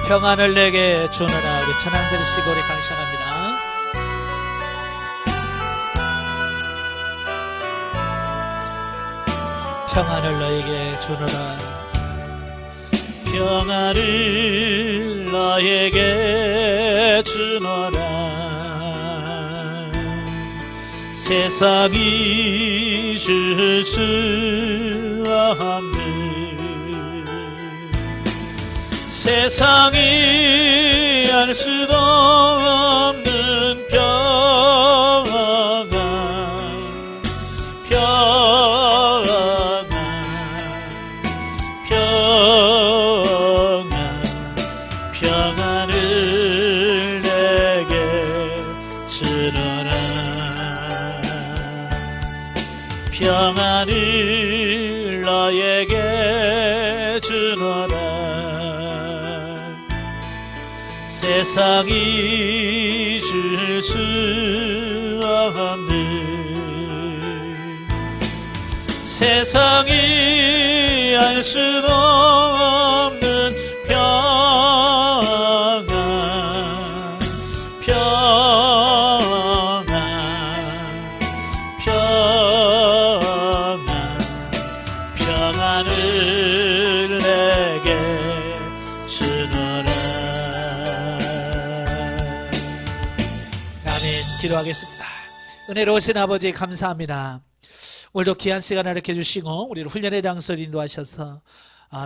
평안을 내게 주노라. 우리 찬양 들으시고 우리 강시합니다. 평안을 너에게 주노라. 평안을 너에게 주노라. 세상이 줄 수 없는, 세상이 알 수도 없는 평안, 평안, 평안, 평안을 내게 주노라. 평안을 너에게 주노라. 세상이 줄 수 없는, 세상이 알 수도 없는 평안, 평안, 평안, 평안을 내게 주노라. 기도하겠습니다. 은혜로우신 아버지 감사합니다. 오늘도 귀한 시간을 이렇게 주시고 우리를 훈련의 장소로 인도하셔서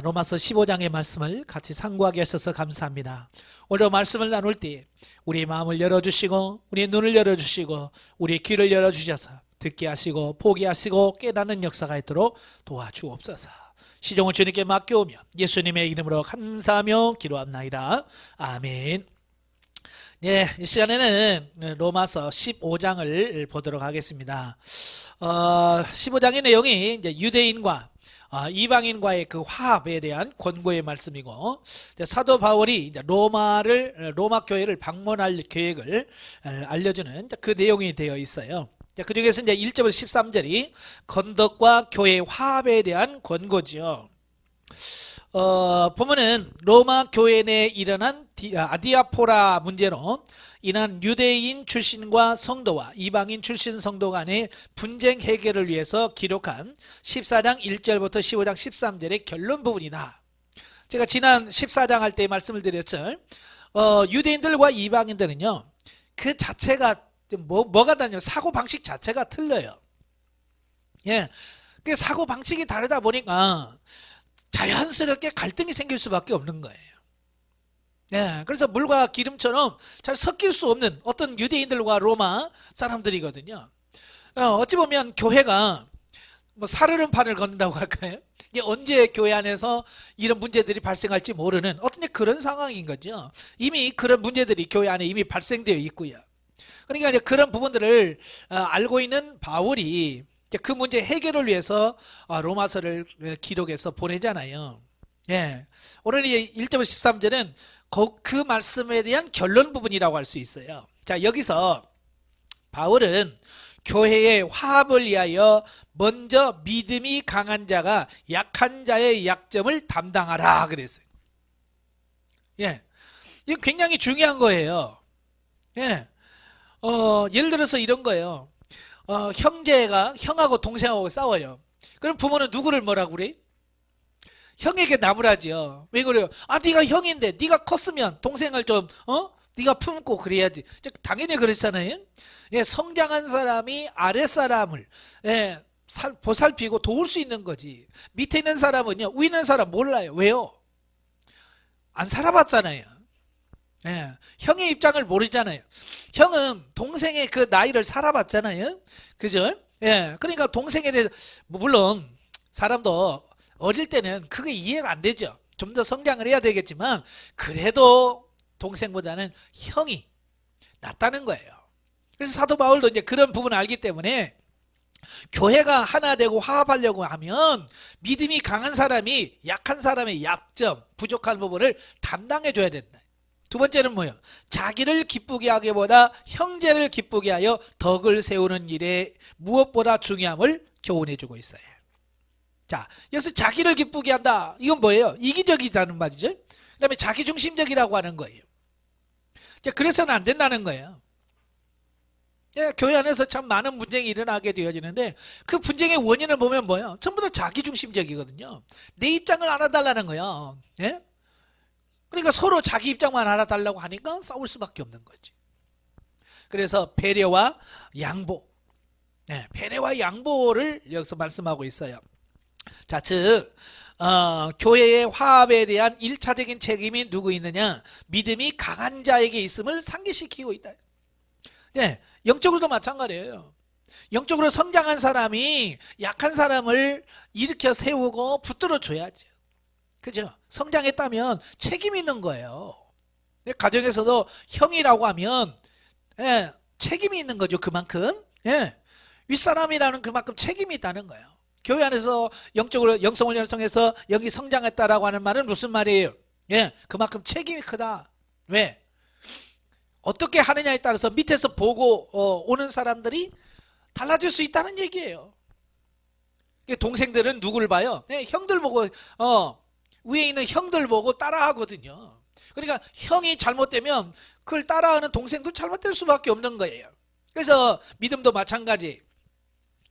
로마서 15장의 말씀을 같이 상고하게 하셔서 감사합니다. 오늘도 말씀을 나눌 때 우리의 마음을 열어주시고 우리의 눈을 열어주시고 우리의 귀를 열어주셔서 듣게 하시고 보게 하시고 깨닫는 역사가 있도록 도와주옵소서. 시종을 주님께 맡겨오며 예수님의 이름으로 감사하며 기도합나이다. 아멘. 네, 이 시간에는 로마서 15장을 보도록 하겠습니다. 15장의 내용이 이제 유대인과 이방인과의 그 화합에 대한 권고의 말씀이고, 사도 바울이 이제 로마 교회를 방문할 계획을 알려주는 그 내용이 되어 있어요. 그 중에서 이제 1절부터 13절이 건덕과 교회 화합에 대한 권고지요. 보면은 로마 교회 내에 일어난 아디아포라 문제로 인한 유대인 출신과 성도와 이방인 출신 성도 간의 분쟁 해결을 위해서 기록한 14장 1절부터 15장 13절의 결론 부분이다. 제가 지난 14장 할 때 말씀을 드렸죠. 유대인들과 이방인들은요, 그 자체가 뭐가 다르냐면 사고방식 자체가 틀려요. 예, 그 사고방식이 다르다 보니까 자연스럽게 갈등이 생길 수밖에 없는 거예요. 네, 그래서 물과 기름처럼 잘 섞일 수 없는 어떤 유대인들과 로마 사람들이거든요. 어찌 보면 교회가 뭐 사르른 판을 걷는다고 할까요? 이게 언제 교회 안에서 이런 문제들이 발생할지 모르는 어떤 그런 상황인 거죠. 이미 그런 문제들이 교회 안에 이미 발생되어 있고요. 그러니까 이제 그런 부분들을 알고 있는 바울이 그 문제 해결을 위해서 로마서를 기록해서 보내잖아요. 예. 오늘 1절 13절은 그 말씀에 대한 결론 부분이라고 할 수 있어요. 자, 여기서 바울은 교회의 화합을 위하여 먼저 믿음이 강한 자가 약한 자의 약점을 담당하라 그랬어요. 예. 이거 굉장히 중요한 거예요. 예. 예를 들어서 이런 거예요. 형하고 동생하고 싸워요. 그럼 부모는 누구를 뭐라고 그래? 형에게 나무라지요. 왜 그래요? 네가 형인데 네가 컸으면 동생을 좀 네가 품고 그래야지. 당연히 그렇잖아요. 예, 성장한 사람이 아랫사람을 보살피고 도울 수 있는 거지. 밑에 있는 사람은요, 위에 있는 사람 몰라요. 왜요? 안 살아봤잖아요. 예, 형의 입장을 모르잖아요. 형은 동생의 그 나이를 살아봤잖아요. 그죠? 예, 그러니까 동생에 대해서 물론 사람도 어릴 때는 그게 이해가 안 되죠. 좀 더 성장을 해야 되겠지만 그래도 동생보다는 형이 낫다는 거예요. 그래서 사도 바울도 이제 그런 부분을 알기 때문에 교회가 하나 되고 화합하려고 하면 믿음이 강한 사람이 약한 사람의 약점, 부족한 부분을 담당해 줘야 된다. 두 번째는 뭐예요? 자기를 기쁘게 하기보다 형제를 기쁘게 하여 덕을 세우는 일에 무엇보다 중요함을 교훈해 주고 있어요. 자, 여기서 자기를 기쁘게 한다. 이건 뭐예요? 이기적이라는 말이죠. 그다음에 자기중심적이라고 하는 거예요. 그래서는 안 된다는 거예요. 교회 안에서 참 많은 분쟁이 일어나게 되어지는데 그 분쟁의 원인을 보면 뭐예요? 전부 다 자기중심적이거든요. 내 입장을 알아달라는 거예요. 그러니까 서로 자기 입장만 알아달라고 하니까 싸울 수밖에 없는 거지. 그래서 배려와 양보, 배려와 양보를 여기서 말씀하고 있어요. 자, 즉 교회의 화합에 대한 1차적인 책임이 누구 있느냐? 믿음이 강한 자에게 있음을 상기시키고 있다. 영적으로도 마찬가지예요. 영적으로 성장한 사람이 약한 사람을 일으켜 세우고 붙들어 줘야죠. 그죠? 성장했다면 책임 있는 거예요. 가정에서도 형이라고 하면 책임이 있는 거죠. 그만큼 윗사람이라는 그만큼 책임이 있다는 거예요. 교회 안에서 영적으로 영성훈련을 통해서 여기 성장했다라고 하는 말은 무슨 말이에요? 그만큼 책임이 크다. 왜? 어떻게 하느냐에 따라서 밑에서 보고 오는 사람들이 달라질 수 있다는 얘기예요. 동생들은 누구를 봐요? 형들 보고 위에 있는 형들 보고 따라하거든요. 그러니까 형이 잘못되면 그걸 따라하는 동생도 잘못될 수밖에 없는 거예요. 그래서 믿음도 마찬가지.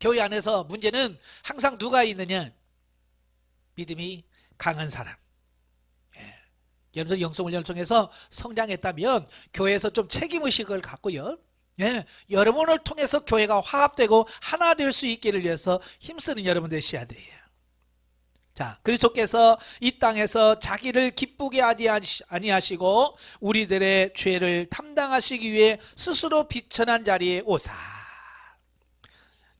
교회 안에서 문제는 항상 누가 있느냐? 믿음이 강한 사람. 여러분들 영성훈련을 통해서 성장했다면 교회에서 좀 책임의식을 갖고요. 여러분을 통해서 교회가 화합되고 하나 될 수 있기를 위해서 힘쓰는 여러분 되셔야 돼요. 자, 그리스도께서 이 땅에서 자기를 기쁘게 아니하시고 우리들의 죄를 담당하시기 위해 스스로 비천한 자리에 오사.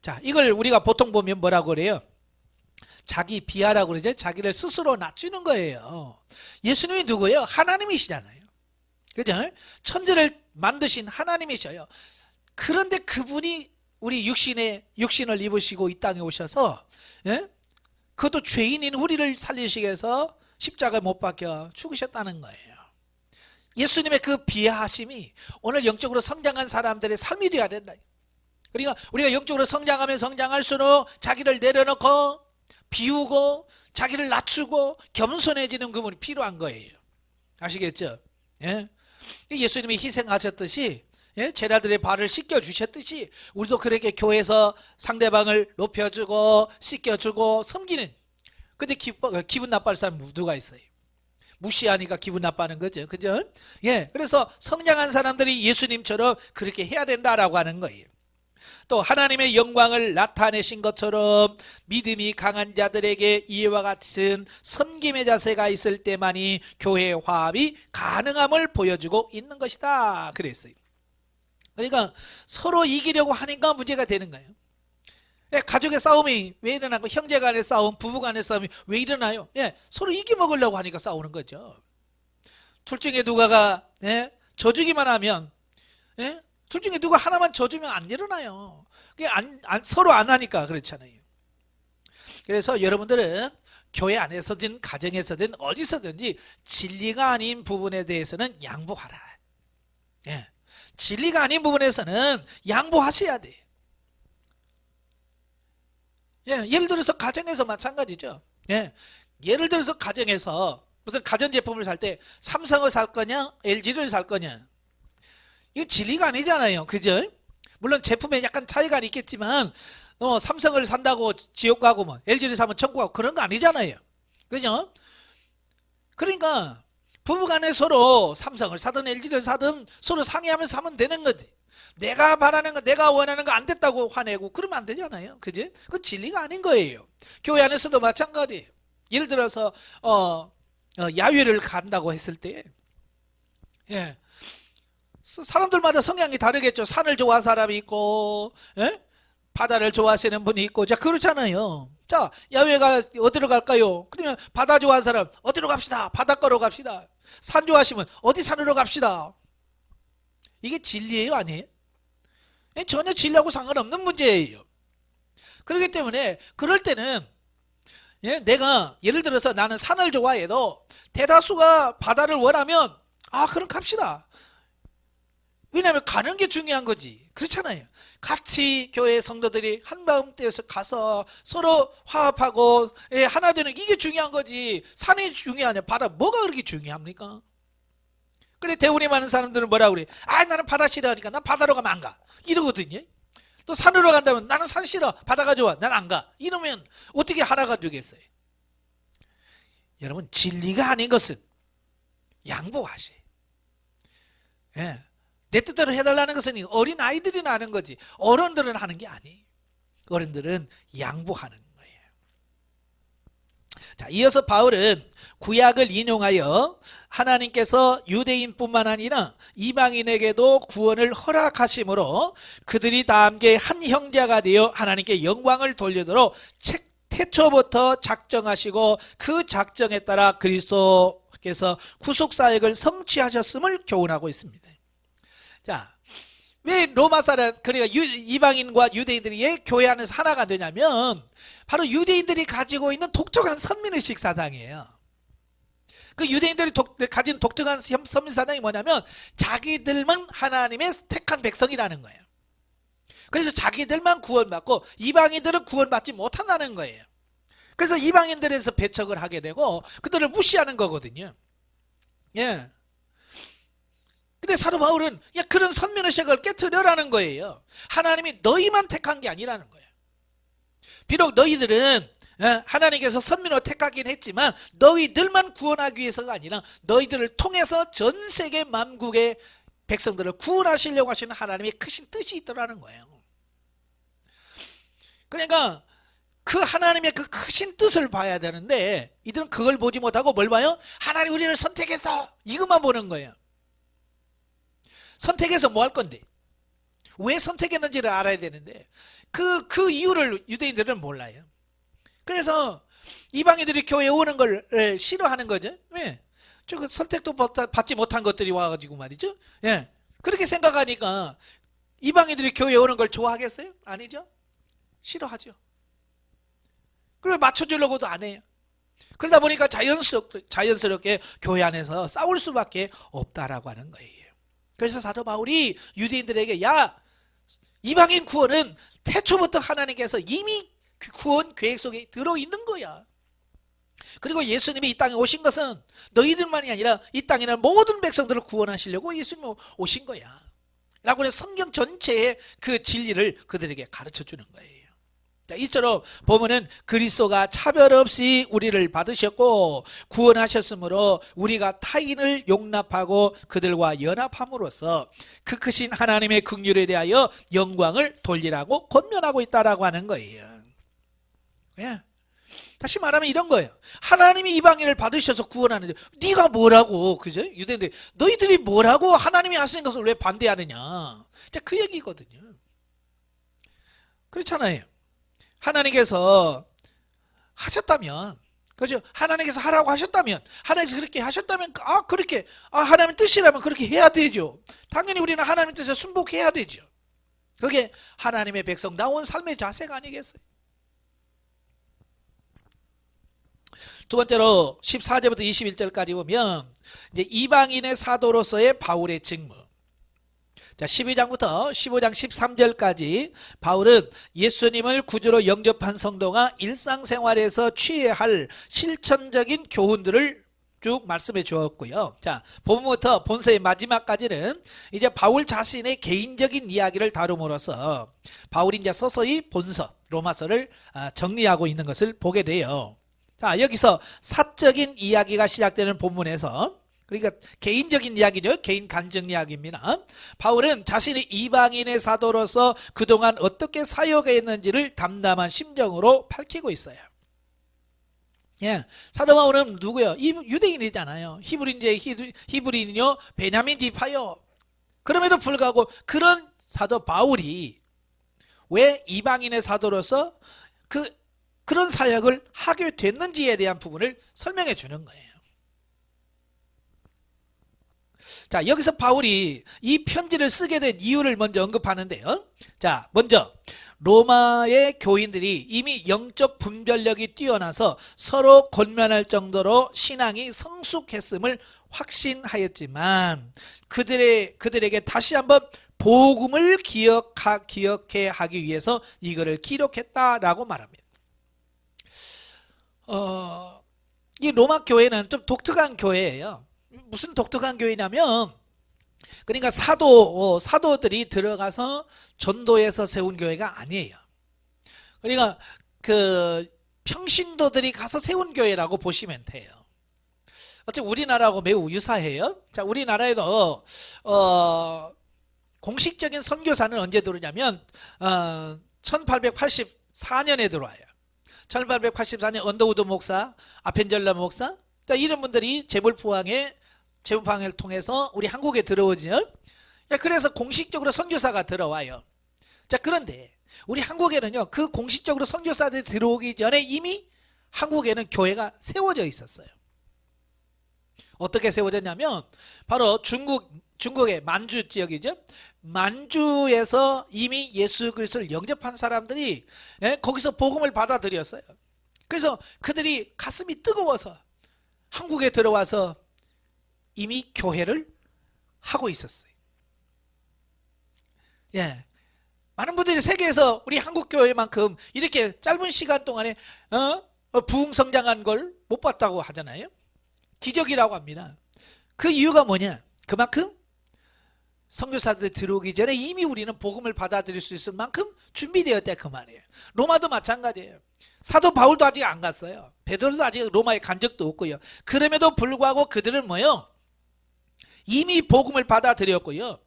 자, 이걸 우리가 보통 보면 뭐라고 그래요? 자기 비하라고 그러죠. 자기를 스스로 낮추는 거예요. 예수님이 누구예요? 하나님이시잖아요. 그죠? 천지를 만드신 하나님이셔요. 그런데 그분이 우리 육신을 입으시고 이 땅에 오셔서 그것도 죄인인 우리를 살리시기 위해서 십자가에 못 박혀 죽으셨다는 거예요. 예수님의 그 비하하심이 오늘 영적으로 성장한 사람들의 삶이 되어야 된다. 그러니까 우리가 영적으로 성장하면 성장할수록 자기를 내려놓고 비우고 자기를 낮추고 겸손해지는 그분이 필요한 거예요. 아시겠죠? 예수님이 희생하셨듯이 제자들의 발을 씻겨주셨듯이 우리도 그렇게 교회에서 상대방을 높여주고 씻겨주고 섬기는. 근데 기분 나빠할 사람 누가 있어요? 무시하니까 기분 나빠하는 거죠. 그죠? 그래서 성장한 사람들이 예수님처럼 그렇게 해야 된다라고 하는 거예요. 또 하나님의 영광을 나타내신 것처럼 믿음이 강한 자들에게 이와 같은 섬김의 자세가 있을 때만이 교회의 화합이 가능함을 보여주고 있는 것이다 그랬어요. 그러니까 서로 이기려고 하니까 문제가 되는 거예요. 가족의 싸움이 왜 일어나고 형제 간의 싸움, 부부 간의 싸움이 왜 일어나요? 서로 이겨먹으려고 하니까 싸우는 거죠. 둘 중에 누가가 져주기만 하면 둘 중에 누가 하나만 져주면 안 일어나요. 서로 안 하니까 그렇잖아요. 그래서 여러분들은 교회 안에서든 가정에서든 어디서든지 진리가 아닌 부분에 대해서는 양보하라. 진리가 아닌 부분에서는 양보하셔야 돼요. 예를 들어서 가정에서 마찬가지죠. 예를 들어서 가정에서 무슨 가전제품을 살 때 삼성을 살 거냐 LG를 살 거냐, 이거 진리가 아니잖아요. 그죠? 물론 제품에 약간 차이가 있겠지만 삼성을 산다고 지옥 가고 뭐 LG를 사면 천국 가고 그런 거 아니잖아요. 그죠? 그러니까 부부간에 서로 삼성을 사든 LG를 사든 서로 상의하면서 사면 되는 거지. 내가 바라는 거, 내가 원하는 거 안 됐다고 화내고 그러면 안 되잖아요. 그지? 그건 진리가 아닌 거예요. 교회 안에서도 마찬가지예요. 예를 들어서 야외를 간다고 했을 때 사람들마다 성향이 다르겠죠. 산을 좋아하는 사람이 있고 바다를 좋아하시는 분이 있고. 자, 그렇잖아요. 자, 야외가 어디로 갈까요? 그러면 바다 좋아하는 사람 어디로 갑시다. 바닷가로 갑시다. 산 좋아하시면 어디 산으로 갑시다. 이게 진리예요, 아니에요? 전혀 진리하고 상관없는 문제예요. 그렇기 때문에 그럴 때는 내가 예를 들어서 나는 산을 좋아해도 대다수가 바다를 원하면 그럼 갑시다. 왜냐하면 가는 게 중요한 거지. 그렇잖아요. 같이 교회 성도들이 한마음 떼어서 가서 서로 화합하고 하나 되는 이게 중요한 거지. 산이 중요하냐 바다 뭐가 그렇게 중요합니까? 그래 대운이 많은 사람들은 뭐라 그래? 아 나는 바다 싫어하니까 난 바다로 가면 안 가 이러거든요. 또 산으로 간다면 나는 산 싫어 바다가 좋아 난 안 가 이러면 어떻게 하나가 되겠어요? 여러분 진리가 아닌 것은 양보하세요. 예. 내 뜻대로 해달라는 것은 어린 아이들이 하는 거지 어른들은 하는 게 아니에요. 어른들은 양보하는 거예요. 자, 이어서 바울은 구약을 인용하여 하나님께서 유대인뿐만 아니라 이방인에게도 구원을 허락하심으로 그들이 다 함께 한 형제가 되어 하나님께 영광을 돌리도록 태초부터 작정하시고 그 작정에 따라 그리스도께서 구속사역을 성취하셨음을 교훈하고 있습니다. 자, 왜 로마 사람 그러니까 이방인과 유대인들이 왜 교회 안에서 하나가 되냐면 바로 유대인들이 가지고 있는 독특한 선민의식 사상이에요. 그 유대인들이 가진 독특한 선민 사상이 뭐냐면 자기들만 하나님의 택한 백성이라는 거예요. 그래서 자기들만 구원받고 이방인들은 구원받지 못한다는 거예요. 그래서 이방인들에서 배척을 하게 되고 그들을 무시하는 거거든요. 예. 근데 사도 바울은 그런 선민의식을 깨트려라는 거예요. 하나님이 너희만 택한 게 아니라는 거예요. 비록 너희들은 하나님께서 선민으로 택하긴 했지만 너희들만 구원하기 위해서가 아니라 너희들을 통해서 전 세계 만국의 백성들을 구원하시려고 하시는 하나님의 크신 뜻이 있더라는 거예요. 그러니까 그 하나님의 그 크신 뜻을 봐야 되는데 이들은 그걸 보지 못하고 뭘 봐요? 하나님 우리를 선택해서 이것만 보는 거예요. 선택해서 뭐 할 건데? 왜 선택했는지를 알아야 되는데 그 이유를 유대인들은 몰라요. 그래서 이방인들이 교회에 오는 걸 싫어하는 거죠. 왜? 저 선택도 받지 못한 것들이 와가지고 말이죠. 예. 그렇게 생각하니까 이방인들이 교회에 오는 걸 좋아하겠어요? 아니죠. 싫어하죠. 그걸 맞춰주려고도 안 해요. 그러다 보니까 자연스럽게 교회 안에서 싸울 수밖에 없다라고 하는 거예요. 그래서 사도 바울이 유대인들에게 야 이방인 구원은 태초부터 하나님께서 이미 구원 계획 속에 들어있는 거야. 그리고 예수님이 이 땅에 오신 것은 너희들만이 아니라 이 땅에 있는 모든 백성들을 구원하시려고 예수님이 오신 거야 라고 해서 성경 전체의 그 진리를 그들에게 가르쳐 주는 거예요. 자, 이처럼 보면은 그리스도가 차별 없이 우리를 받으셨고 구원하셨으므로 우리가 타인을 용납하고 그들과 연합함으로써 그 크신 하나님의 긍휼에 대하여 영광을 돌리라고 권면하고 있다라고 하는 거예요. 예. 다시 말하면 이런 거예요. 하나님이 이방인을 받으셔서 구원하는데 네가 뭐라고 그죠? 유대인들이 너희들이 뭐라고 하나님이 하신 것을 왜 반대하느냐. 자, 그 얘기거든요. 그렇잖아요. 하나님께서 하셨다면 그죠? 하나님께서 하라고 하셨다면 하나님께서 그렇게 하셨다면 그렇게 하나님 뜻이라면 그렇게 해야 되죠. 당연히 우리는 하나님 뜻에 순복해야 되죠. 그게 하나님의 백성다운 삶의 자세가 아니겠어요? 두 번째로 14절부터 21절까지 보면 이제 이방인의 사도로서의 바울의 직무. 자, 12장부터 15장 13절까지 바울은 예수님을 구주로 영접한 성도가 일상생활에서 취해야 할 실천적인 교훈들을 쭉 말씀해 주었고요. 자, 본문부터 본서의 마지막까지는 이제 바울 자신의 개인적인 이야기를 다룸으로써 바울이 이제 서서히 본서 로마서를 정리하고 있는 것을 보게 돼요. 자, 여기서 사적인 이야기가 시작되는 본문에서 그러니까 개인적인 이야기죠. 개인 간증 이야기입니다. 바울은 자신이 이방인의 사도로서 그동안 어떻게 사역했는지를 담담한 심정으로 밝히고 있어요. 예, 사도 바울은 누구요? 유대인이잖아요. 히브리인이요, 베냐민 지파요. 그럼에도 불구하고 그런 사도 바울이 왜 이방인의 사도로서 그런 사역을 하게 됐는지에 대한 부분을 설명해 주는 거예요. 자, 여기서 바울이 이 편지를 쓰게 된 이유를 먼저 언급하는데요. 자, 먼저 로마의 교인들이 이미 영적 분별력이 뛰어나서 서로 권면할 정도로 신앙이 성숙했음을 확신하였지만 그들에게 다시 한번 복음을 기억해 하기 위해서 이거를 기록했다라고 말합니다. 이 로마 교회는 좀 독특한 교회예요. 무슨 독특한 교회냐면, 그러니까 사도들이 들어가서 전도해서 세운 교회가 아니에요. 그러니까 그 평신도들이 가서 세운 교회라고 보시면 돼요. 어차피 우리나라하고 매우 유사해요. 자, 우리나라에도 공식적인 선교사는 언제 들어오냐면 1884년에 들어와요. 1884년 언더우드 목사, 아펜젤러 목사, 자, 이런 분들이 재물포항을 통해서 우리 한국에 들어오죠. 그래서 공식적으로 선교사가 들어와요. 자, 그런데 우리 한국에는요, 그 공식적으로 선교사들이 들어오기 전에 이미 한국에는 교회가 세워져 있었어요. 어떻게 세워졌냐면 바로 중국의 만주 지역이죠. 만주에서 이미 예수 그리스도를 영접한 사람들이 거기서 복음을 받아들였어요. 그래서 그들이 가슴이 뜨거워서 한국에 들어와서 이미 교회를 하고 있었어요. 예, 많은 분들이 세계에서 우리 한국 교회만큼 이렇게 짧은 시간 동안에 부흥성장한 걸 못 봤다고 하잖아요. 기적이라고 합니다. 그 이유가 뭐냐? 그만큼 선교사들이 들어오기 전에 이미 우리는 복음을 받아들일 수 있을 만큼 준비되었다 그 말이에요. 로마도 마찬가지예요. 사도 바울도 아직 안 갔어요. 베드로도 아직 로마에 간 적도 없고요. 그럼에도 불구하고 그들은 뭐예요? 이미 복음을 받아들였고요.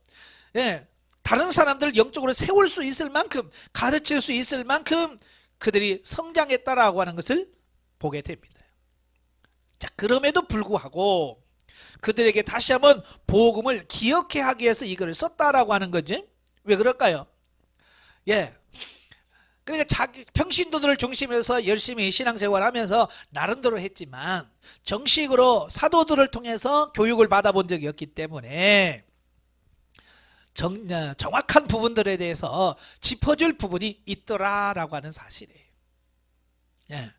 예, 다른 사람들을 영적으로 세울 수 있을 만큼, 가르칠 수 있을 만큼 그들이 성장했다라고 하는 것을 보게 됩니다. 자, 그럼에도 불구하고 그들에게 다시 한번 복음을 기억해 하기 위해서 이거를 썼다라고 하는 거지. 왜 그럴까요? 예, 그러니까 자기 평신도들을 중심해서 열심히 신앙생활하면서 나름대로 했지만 정식으로 사도들을 통해서 교육을 받아본 적이 없기 때문에 정확한 부분들에 대해서 짚어줄 부분이 있더라라고 하는 사실이에요. 예,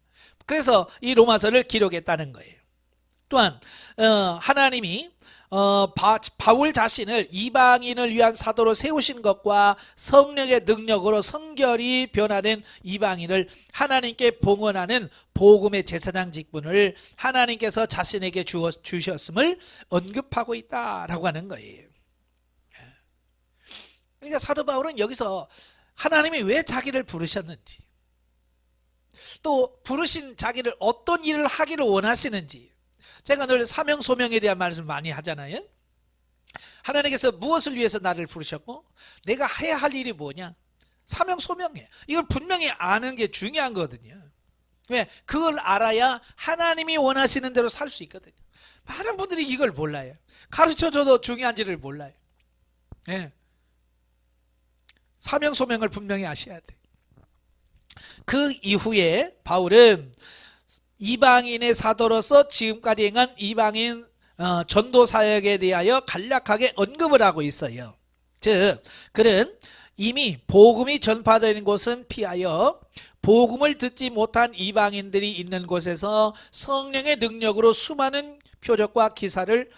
그래서 이 로마서를 기록했다는 거예요. 또한 하나님이 바울 자신을 이방인을 위한 사도로 세우신 것과 성령의 능력으로 성결이 변화된 이방인을 하나님께 봉헌하는 복음의 제사장 직분을 하나님께서 자신에게 주셨음을 언급하고 있다라고 하는 거예요. 그러니까 사도 바울은 여기서 하나님이 왜 자기를 부르셨는지, 또 부르신 자기를 어떤 일을 하기를 원하시는지, 제가 늘 사명 소명에 대한 말씀을 많이 하잖아요. 하나님께서 무엇을 위해서 나를 부르셨고 내가 해야 할 일이 뭐냐, 사명 소명이에요. 이걸 분명히 아는 게 중요한 거거든요. 왜? 그걸 알아야 하나님이 원하시는 대로 살 수 있거든요. 많은 분들이 이걸 몰라요. 가르쳐줘도 중요한지를 몰라요. 네. 사명 소명을 분명히 아셔야 돼요. 그 이후에 바울은 이방인의 사도로서 지금까지 행한 이방인 전도 사역에 대하여 간략하게 언급을 하고 있어요. 즉, 그는 이미 복음이 전파되는 곳은 피하여 복음을 듣지 못한 이방인들이 있는 곳에서 성령의 능력으로 수많은 표적과 기사를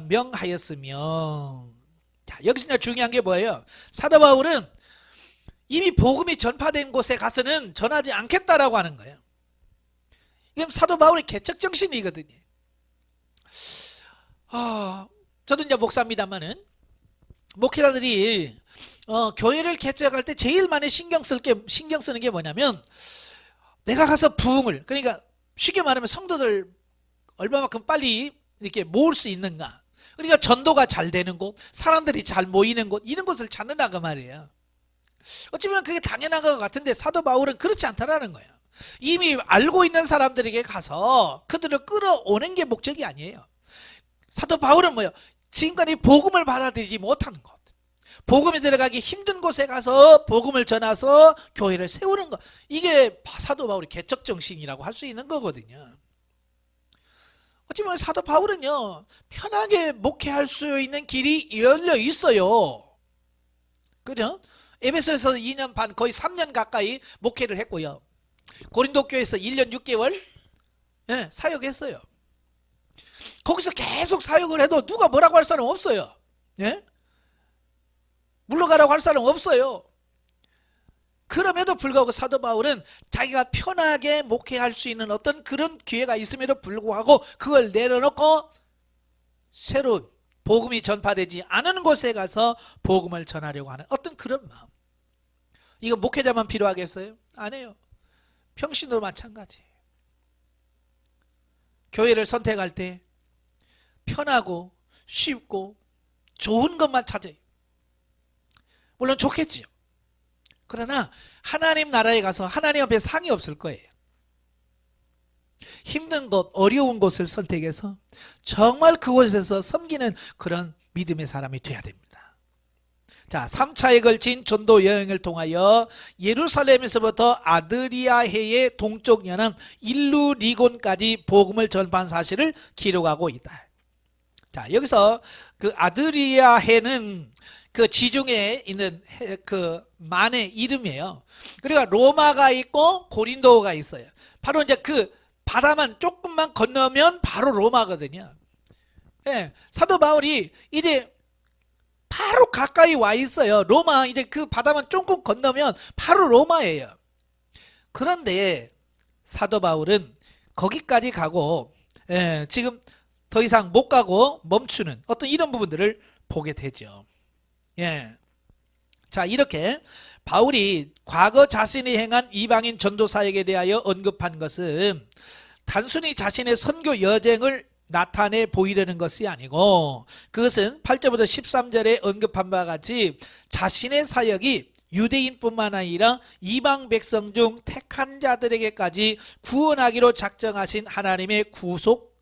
명하였으며, 자, 여기서 중요한 게 뭐예요? 사도 바울은 이미 복음이 전파된 곳에 가서는 전하지 않겠다라고 하는 거예요. 이건 사도 바울의 개척 정신이거든요. 저도 이제 목사입니다만은 목회자들이 교회를 개척할 때 제일 많이 신경 쓰는 게 뭐냐면, 내가 가서 부흥을, 그러니까 쉽게 말하면 성도들 얼마만큼 빨리 이렇게 모을 수 있는가, 그러니까 전도가 잘 되는 곳, 사람들이 잘 모이는 곳, 이런 곳을 찾는다 그 말이에요. 어찌 보면 그게 당연한 것 같은데 사도 바울은 그렇지 않다라는 거예요. 이미 알고 있는 사람들에게 가서 그들을 끌어오는 게 목적이 아니에요. 사도 바울은 뭐예요? 지금까지 복음을 받아들이지 못하는 것, 복음이 들어가기 힘든 곳에 가서 복음을 전해서 교회를 세우는 것, 이게 사도 바울의 개척 정신이라고 할 수 있는 거거든요. 어찌 보면 사도 바울은요, 편하게 목회할 수 있는 길이 열려 있어요. 그죠? 에베소에서 2년 반, 거의 3년 가까이 목회를 했고요. 고린도 교회에서 1년 6개월 사역했어요. 거기서 계속 사역을 해도 누가 뭐라고 할 사람 없어요. 예? 물러가라고 할 사람 없어요. 그럼에도 불구하고 사도 바울은 자기가 편하게 목회할 수 있는 어떤 그런 기회가 있음에도 불구하고 그걸 내려놓고 새로운 복음이 전파되지 않은 곳에 가서 복음을 전하려고 하는 어떤 그런 마음. 이거 목회자만 필요하겠어요? 아니에요. 평신도 마찬가지. 교회를 선택할 때 편하고 쉽고 좋은 것만 찾아요. 물론 좋겠지요. 그러나 하나님 나라에 가서 하나님 앞에 상이 없을 거예요. 힘든 곳, 어려운 곳을 선택해서 정말 그곳에서 섬기는 그런 믿음의 사람이 돼야 됩니다. 자, 3차에 걸친 전도 여행을 통하여 예루살렘에서부터 아드리아해의 동쪽 연안 일루리곤까지 복음을 전파한 사실을 기록하고 있다. 자, 여기서 그 아드리아해는 그 지중해에 있는 그 만의 이름이에요. 그러니까 로마가 있고 고린도가 있어요. 바로 이제 그 바다만 조금만 건너면 바로 로마거든요. 예, 사도 바울이 이제 바로 가까이 와 있어요. 로마, 이제 그 바다만 조금 건너면 바로 로마예요. 그런데 사도 바울은 거기까지 가고 지금 더 이상 못 가고 멈추는 어떤 이런 부분들을 보게 되죠. 예. 자, 이렇게 바울이 과거 자신이 행한 이방인 전도 사역에 대하여 언급한 것은 단순히 자신의 선교 여정을 나타내 보이려는 것이 아니고, 그것은 8절부터 13절에 언급한 바와 같이 자신의 사역이 유대인뿐만 아니라 이방 백성 중 택한 자들에게까지 구원하기로 작정하신 하나님의 구속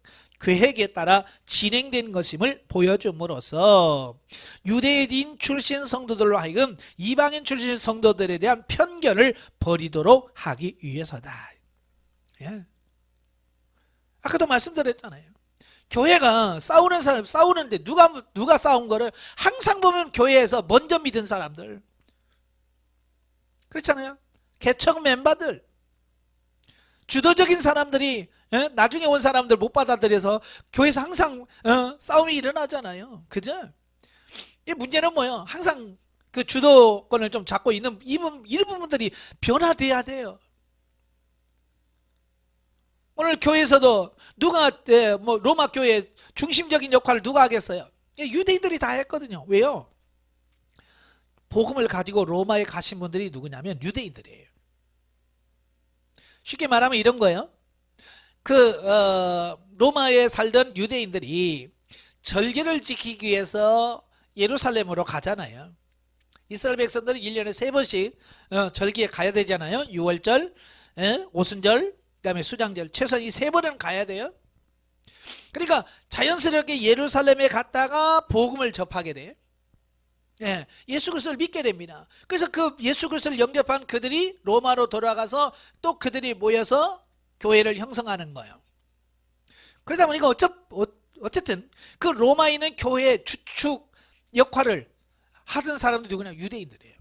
계획에 따라 진행된 것임을 보여줌으로써 유대인 출신 성도들로 하여금 이방인 출신 성도들에 대한 편견을 버리도록 하기 위해서다. 예. 아까도 말씀드렸잖아요. 교회가 싸우는 사람, 싸우는데 누가 싸운 거를 항상 보면 교회에서 먼저 믿은 사람들, 그렇잖아요. 개척 멤버들, 주도적인 사람들이 나중에 온 사람들 못 받아들여서 교회에서 항상 싸움이 일어나잖아요. 그죠? 이 문제는 뭐예요? 항상 그 주도권을 좀 잡고 있는 일부분들이 변화돼야 돼요. 오늘 교회에서도 누가 뭐 로마 교회 중심적인 역할을 누가 하겠어요? 유대인들이 다 했거든요. 왜요? 복음을 가지고 로마에 가신 분들이 누구냐면 유대인들이에요. 쉽게 말하면 이런 거예요. 로마에 살던 유대인들이 절기를 지키기 위해서 예루살렘으로 가잖아요. 이스라엘 백성들은 1년에 3번씩 절기에 가야 되잖아요. 유월절, 오순절, 그 다음에 수장절, 최소한 이 3번은 가야 돼요. 그러니까 자연스럽게 예루살렘에 갔다가 복음을 접하게 돼요. 예, 예수 그리스도를 믿게 됩니다. 그래서 그 예수 그리스도를 영접한 그들이 로마로 돌아가서 또 그들이 모여서 교회를 형성하는 거예요. 그러다 보니까 어쨌든 그 로마에 있는 교회의 주축 역할을 하던 사람들이 누구냐? 유대인들이에요.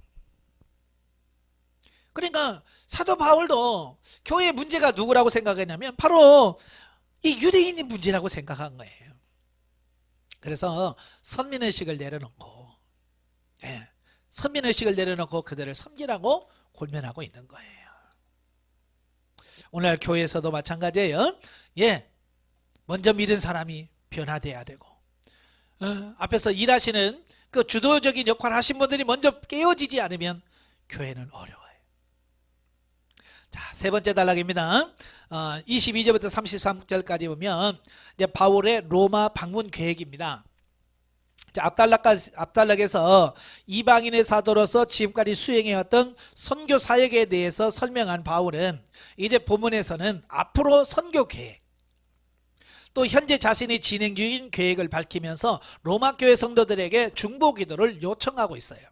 그러니까 사도 바울도 교회의 문제가 누구라고 생각했냐면 바로 이 유대인의 문제라고 생각한 거예요. 그래서 선민의식을 내려놓고 선민의식을 내려놓고 그들을 섬기라고 권면하고 있는 거예요. 오늘 교회에서도 마찬가지예요. 먼저 믿은 사람이 변화돼야 되고 앞에서 일하시는 그 주도적인 역할을 하신 분들이 먼저 깨어지지 않으면 교회는 어려워요. 자, 세 번째 단락입니다. 22절부터 33절까지 보면 이제 바울의 로마 방문 계획입니다. 자, 앞단락에서 이방인의 사도로서 지금까지 수행해왔던 선교 사역에 대해서 설명한 바울은 이제 본문에서는 앞으로 선교 계획, 또 현재 자신이 진행 중인 계획을 밝히면서 로마 교회 성도들에게 중보 기도를 요청하고 있어요.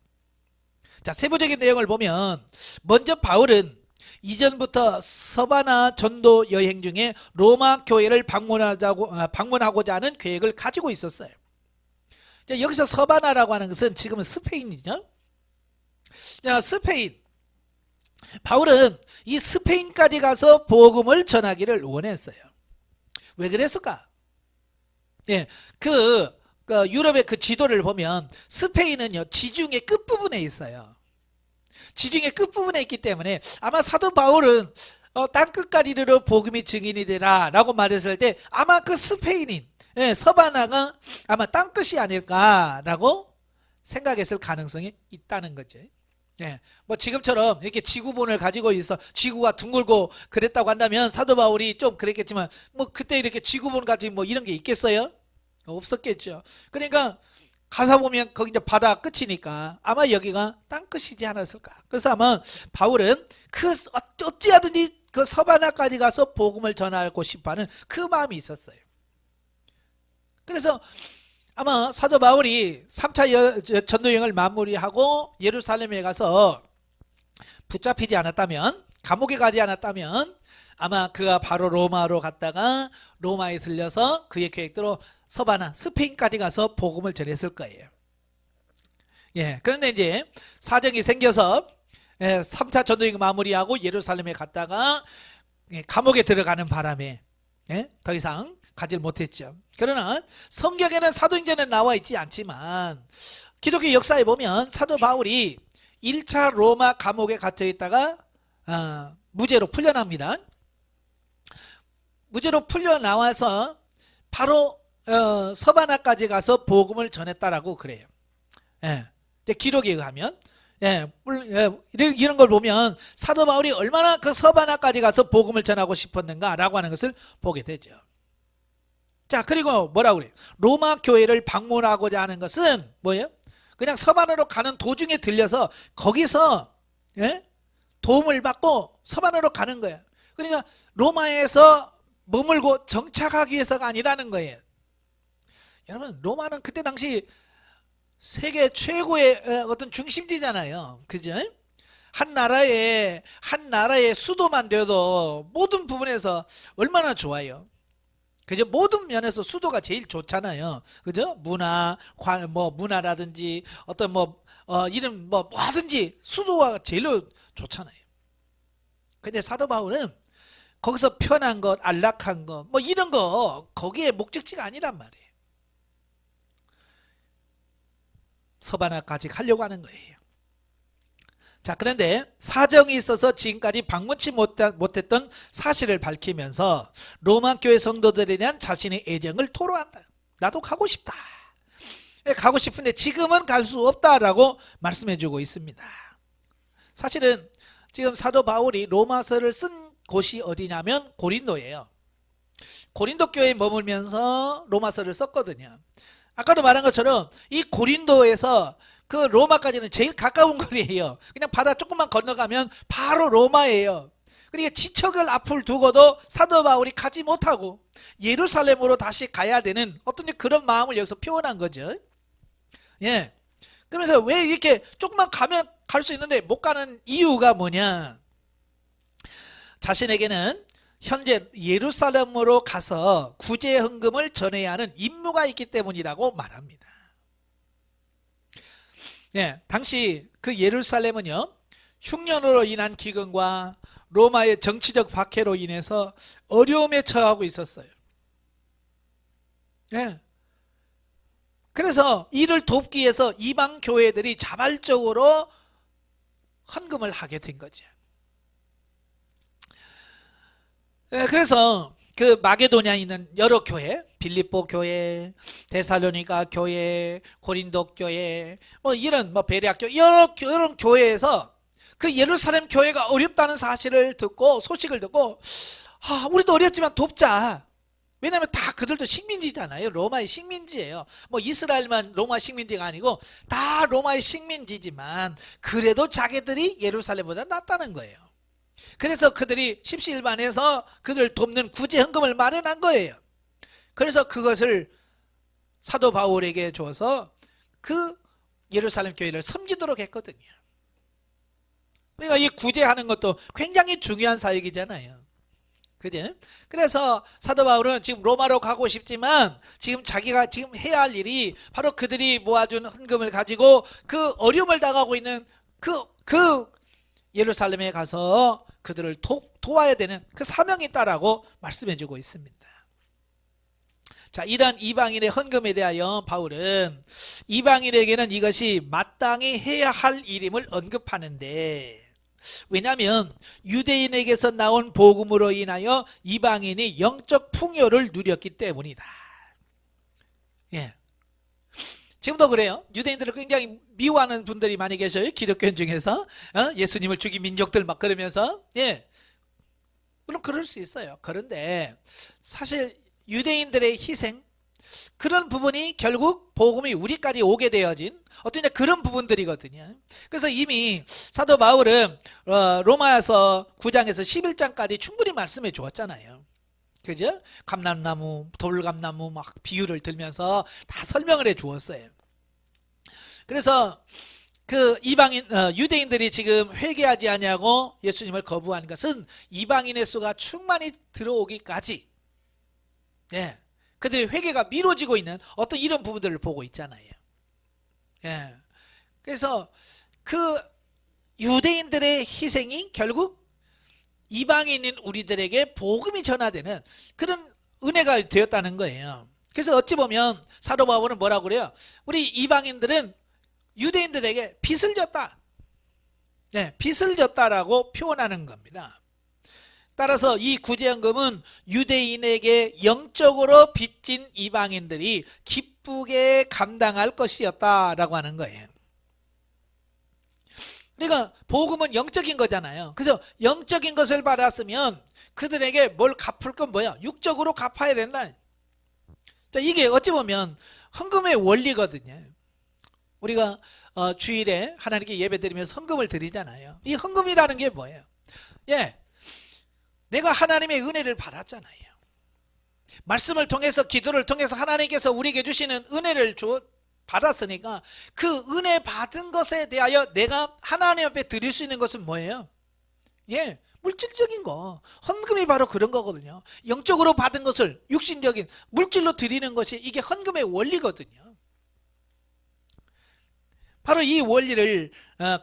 자, 세부적인 내용을 보면 먼저 바울은 이전부터 서바나 전도 여행 중에 로마 교회를 방문하고자 하는 계획을 가지고 있었어요. 여기서 서바나라고 하는 것은 지금은 스페인이죠. 스페인. 바울은 이 스페인까지 가서 복음을 전하기를 원했어요. 왜 그랬을까? 그 그 유럽의 그 지도를 보면 스페인은요 지중해 끝부분에 있어요. 지중해 끝부분에 있기 때문에 아마 사도 바울은 땅끝까지 이르러 복음이 증인이 되라 라고 말했을 때 아마 그 스페인인 서바나가 아마 땅끝이 아닐까라고 생각했을 가능성이 있다는 거죠. 뭐 지금처럼 이렇게 지구본을 가지고 있어 지구가 둥글고 그랬다고 한다면 사도 바울이 좀 그랬겠지만 뭐 그때 이렇게 지구본 가지고 뭐 이런 게 있겠어요? 없었겠죠. 그러니까 가사 보면 거기 이제 바다 끝이니까 아마 여기가 땅끝이지 않았을까. 그래서 아마 바울은 그 어찌하든지 그 서바나까지 가서 복음을 전하고 싶어하는 그 마음이 있었어요. 그래서 아마 사도 바울이 3차 전도여행을 마무리하고 예루살렘에 가서 붙잡히지 않았다면, 감옥에 가지 않았다면 아마 그가 바로 로마로 갔다가 로마에 들려서 그의 계획대로 서바나 스페인까지 가서 복음을 전했을 거예요. 그런데 이제 사정이 생겨서 3차 전도여행 마무리하고 예루살렘에 갔다가 감옥에 들어가는 바람에 더 이상 가질 못했죠. 그러나 성경에는 사도행전에 나와 있지 않지만 기독교 역사에 보면 사도 바울이 1차 로마 감옥에 갇혀 있다가 무죄로 풀려납니다. 무죄로 풀려나와서 바로 서바나까지 가서 복음을 전했다라고 그래요. 기록에 의하면 이런 걸 보면 사도 바울이 얼마나 그 서바나까지 가서 복음을 전하고 싶었는가라고 하는 것을 보게 되죠. 자, 그리고 뭐라고 그래요? 로마 교회를 방문하고자 하는 것은 뭐예요? 그냥 서바나로 가는 도중에 들려서 거기서 도움을 받고 서바나로 가는 거예요. 그러니까 로마에서 머물고 정착하기 위해서가 아니라는 거예요. 여러분, 로마는 그때 당시 세계 최고의 어떤 중심지잖아요. 그죠? 한 나라의 수도만 돼도 모든 부분에서 얼마나 좋아요. 그죠? 모든 면에서 수도가 제일 좋잖아요. 그죠? 문화라든지 어떤 이름 뭐든지 수도가 제일 좋잖아요. 근데 사도 바울은 거기서 편한 것, 안락한 것, 이런 거 거기에 목적지가 아니란 말이에요. 서바나까지 가려고 하는 거예요. 자, 그런데 사정이 있어서 지금까지 방문치 못했던 사실을 밝히면서 로마 교회 성도들에 대한 자신의 애정을 토로한다. 나도 가고 싶다. 가고 싶은데 지금은 갈 수 없다라고 말씀해주고 있습니다. 사실은 지금 사도 바울이 로마서를 쓴 곳이 어디냐면 고린도예요. 고린도 교회에 머물면서 로마서를 썼거든요. 아까도 말한 것처럼 이 고린도에서 그 로마까지는 제일 가까운 거리예요. 그냥 바다 조금만 건너가면 바로 로마예요. 그러니까 지척을 앞을 두고도 사도 바울이 가지 못하고 예루살렘으로 다시 가야 되는 어떤 그런 마음을 여기서 표현한 거죠. 그러면서 왜 이렇게 조금만 가면 갈 수 있는데 못 가는 이유가 뭐냐? 자신에게는 현재 예루살렘으로 가서 구제 헌금을 전해야 하는 임무가 있기 때문이라고 말합니다. 당시 그 예루살렘은요, 흉년으로 인한 기근과 로마의 정치적 박해로 인해서 어려움에 처하고 있었어요. 그래서 이를 돕기 위해서 이방 교회들이 자발적으로 헌금을 하게 된 거죠. 그래서 그 마게도냐에 있는 여러 교회, 빌립보 교회, 데살로니가 교회, 고린도 교회, 이런 베레아 교회, 여러 교회에서 그 예루살렘 교회가 어렵다는 사실을 듣고 소식을 듣고 우리도 어렵지만 돕자. 왜냐하면 다 그들도 식민지잖아요. 로마의 식민지예요. 이스라엘만 로마 식민지가 아니고 다 로마의 식민지지만 그래도 자기들이 예루살렘보다 낫다는 거예요. 그래서 그들이 십시일반에서 그들 돕는 구제 헌금을 마련한 거예요. 그래서 그것을 사도 바울에게 줘서 그 예루살렘 교회를 섬기도록 했거든요. 그러니까 이 구제하는 것도 굉장히 중요한 사역이잖아요. 그죠? 그래서 사도 바울은 지금 로마로 가고 싶지만 지금 자기가 지금 해야 할 일이 바로 그들이 모아준 헌금을 가지고 그 어려움을 당하고 있는 그 예루살렘에 가서 그들을 도와야 되는 그 사명이 있다라고 말씀해주고 있습니다. 자, 이러한 이방인의 헌금에 대하여 바울은 이방인에게는 이것이 마땅히 해야 할 일임을 언급하는데, 왜냐하면 유대인에게서 나온 복음으로 인하여 이방인이 영적 풍요를 누렸기 때문이다. 예. 지금도 그래요. 유대인들을 굉장히 미워하는 분들이 많이 계셔요. 기독교인 중에서 예수님을 죽인 민족들 막 그러면서. 예. 물론 그럴 수 있어요. 그런데 사실 유대인들의 희생, 그런 부분이 결국 복음이 우리까지 오게 되어진 어떤 그런 부분들이거든요. 그래서 이미 사도 바울은 로마서 9장에서 11장까지 충분히 말씀해 주었잖아요. 그죠? 감람나무, 돌감나무 막 비유를 들면서 다 설명을 해 주었어요. 그래서 그 이방인 유대인들이 지금 회개하지 아니하고 예수님을 거부한 것은 이방인의 수가 충만히 들어오기까지, 예, 그들의 회개가 미뤄지고 있는 어떤 이런 부분들을 보고 있잖아요. 예, 그래서 그 유대인들의 희생이 결국 이방인인 우리들에게 복음이 전하되는 그런 은혜가 되었다는 거예요. 그래서 어찌 보면 사도 바울은 뭐라고 그래요? 우리 이방인들은 유대인들에게 빚을 졌다. 네, 빚을 졌다라고 표현하는 겁니다. 따라서 이 구제연금은 유대인에게 영적으로 빚진 이방인들이 기쁘게 감당할 것이었다라고 하는 거예요. 그러니까 복음은 영적인 거잖아요. 그래서 영적인 것을 받았으면 그들에게 뭘 갚을 건 뭐야? 육적으로 갚아야 된다. 자, 이게 어찌 보면 헌금의 원리거든요. 우리가 주일에 하나님께 예배드리면서 헌금을 드리잖아요. 이 헌금이라는 게 뭐예요? 예, 내가 하나님의 은혜를 받았잖아요. 말씀을 통해서, 기도를 통해서 하나님께서 우리에게 주시는 은혜를 받았으니까 그 은혜 받은 것에 대하여 내가 하나님 앞에 드릴 수 있는 것은 뭐예요? 예, 물질적인 거. 헌금이 바로 그런 거거든요. 영적으로 받은 것을 육신적인 물질로 드리는 것이 이게 헌금의 원리거든요. 바로 이 원리를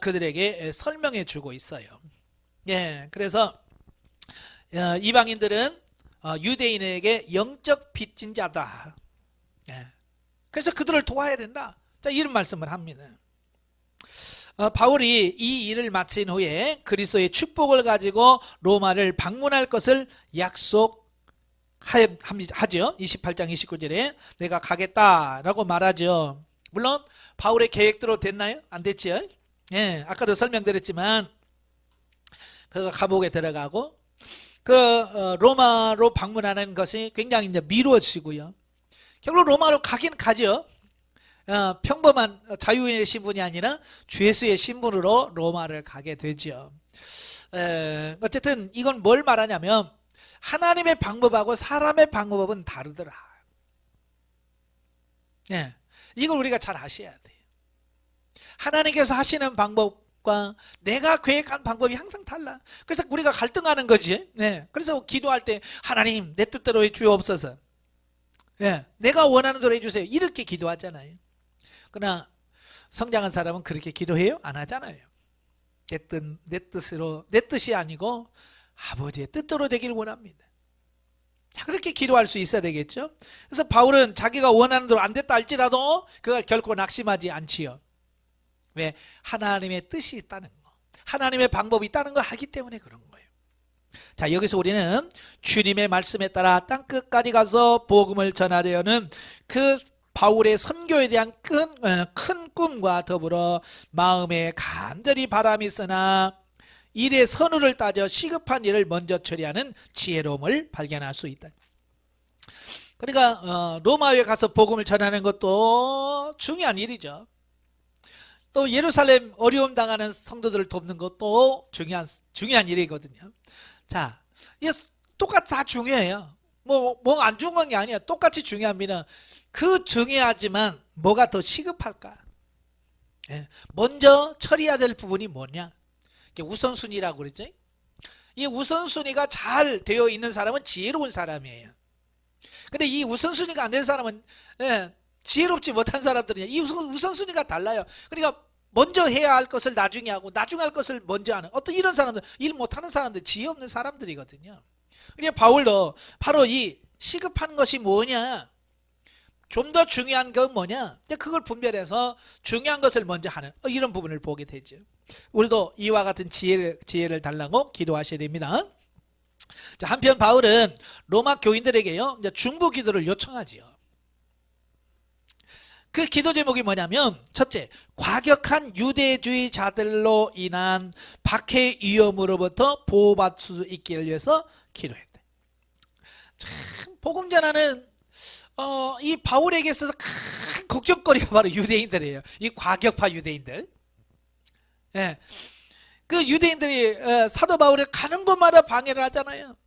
그들에게 설명해 주고 있어요. 예, 그래서 이방인들은 유대인에게 영적 빚진 자다. 예, 그래서 그들을 도와야 된다. 자, 이런 말씀을 합니다. 바울이 이 일을 마친 후에 그리스도의 축복을 가지고 로마를 방문할 것을 약속하죠. 28장 29절에 내가 가겠다라고 말하죠. 물론 바울의 계획대로 됐나요? 안 됐죠? 예, 아까도 설명드렸지만 그가 감옥에 들어가고 로마로 방문하는 것이 굉장히 이제 미루어지고요. 결국 로마로 가긴 가죠. 평범한 자유인의 신분이 아니라 죄수의 신분으로 로마를 가게 되죠. 어쨌든 이건 뭘 말하냐면 하나님의 방법하고 사람의 방법은 다르더라. 예, 이걸 우리가 잘 아셔야 돼요. 하나님께서 하시는 방법과 내가 계획한 방법이 항상 달라. 그래서 우리가 갈등하는 거지. 네. 그래서 기도할 때 하나님 내 뜻대로 해주옵소서. 예, 내가 원하는 대로 해주세요. 이렇게 기도하잖아요. 그러나 성장한 사람은 그렇게 기도해요? 안 하잖아요. 내 뜻이 아니고 아버지의 뜻대로 되기를 원합니다. 자, 그렇게 기도할 수 있어야 되겠죠. 그래서 바울은 자기가 원하는 대로 안 됐다 할지라도 그걸 결코 낙심하지 않지요. 왜? 하나님의 뜻이 있다는 거, 하나님의 방법이 있다는 걸 알기 때문에 그런 거예요. 자, 여기서 우리는 주님의 말씀에 따라 땅끝까지 가서 복음을 전하려는 그 바울의 선교에 대한 큰 꿈과 더불어 마음에 간절히 바람이 있으나 일의 선후를 따져 시급한 일을 먼저 처리하는 지혜로움을 발견할 수 있다. 그러니까 로마에 가서 복음을 전하는 것도 중요한 일이죠. 또 예루살렘 어려움 당하는 성도들을 돕는 것도 중요한 일이거든요. 자, 이게 똑같이 다 중요해요. 뭐 안 중요한 게 아니야. 똑같이 중요합니다. 그 중요하지만 뭐가 더 시급할까? 예, 먼저 처리해야 될 부분이 뭐냐? 우선순위라고 그러죠. 이 우선순위가 잘 되어 있는 사람은 지혜로운 사람이에요. 근데 이 우선순위가 안 된 사람은 지혜롭지 못한 사람들이냐. 이 우선순위가 달라요. 그러니까 먼저 해야 할 것을 나중에 하고 나중에 할 것을 먼저 하는 어떤 이런 사람들, 일 못하는 사람들, 지혜 없는 사람들이거든요. 그러니까 바울도 바로 이 시급한 것이 뭐냐, 좀 더 중요한 건 뭐냐? 이제 그걸 분별해서 중요한 것을 먼저 하는 이런 부분을 보게 되죠. 우리도 이와 같은 지혜를 달라고 기도하셔야 됩니다. 자, 한편 바울은 로마 교인들에게요, 이제 중보 기도를 요청하지요. 그 기도 제목이 뭐냐면, 첫째, 과격한 유대주의자들로 인한 박해 위험으로부터 보호받을 수 있기를 위해서 기도했대. 참 복음 전하는 이 바울에게 있어서 큰 걱정거리가 바로 유대인들이에요. 이 과격파 유대인들. 예. 그 유대인들이 사도 바울이 가는 곳마다 방해를 하잖아요.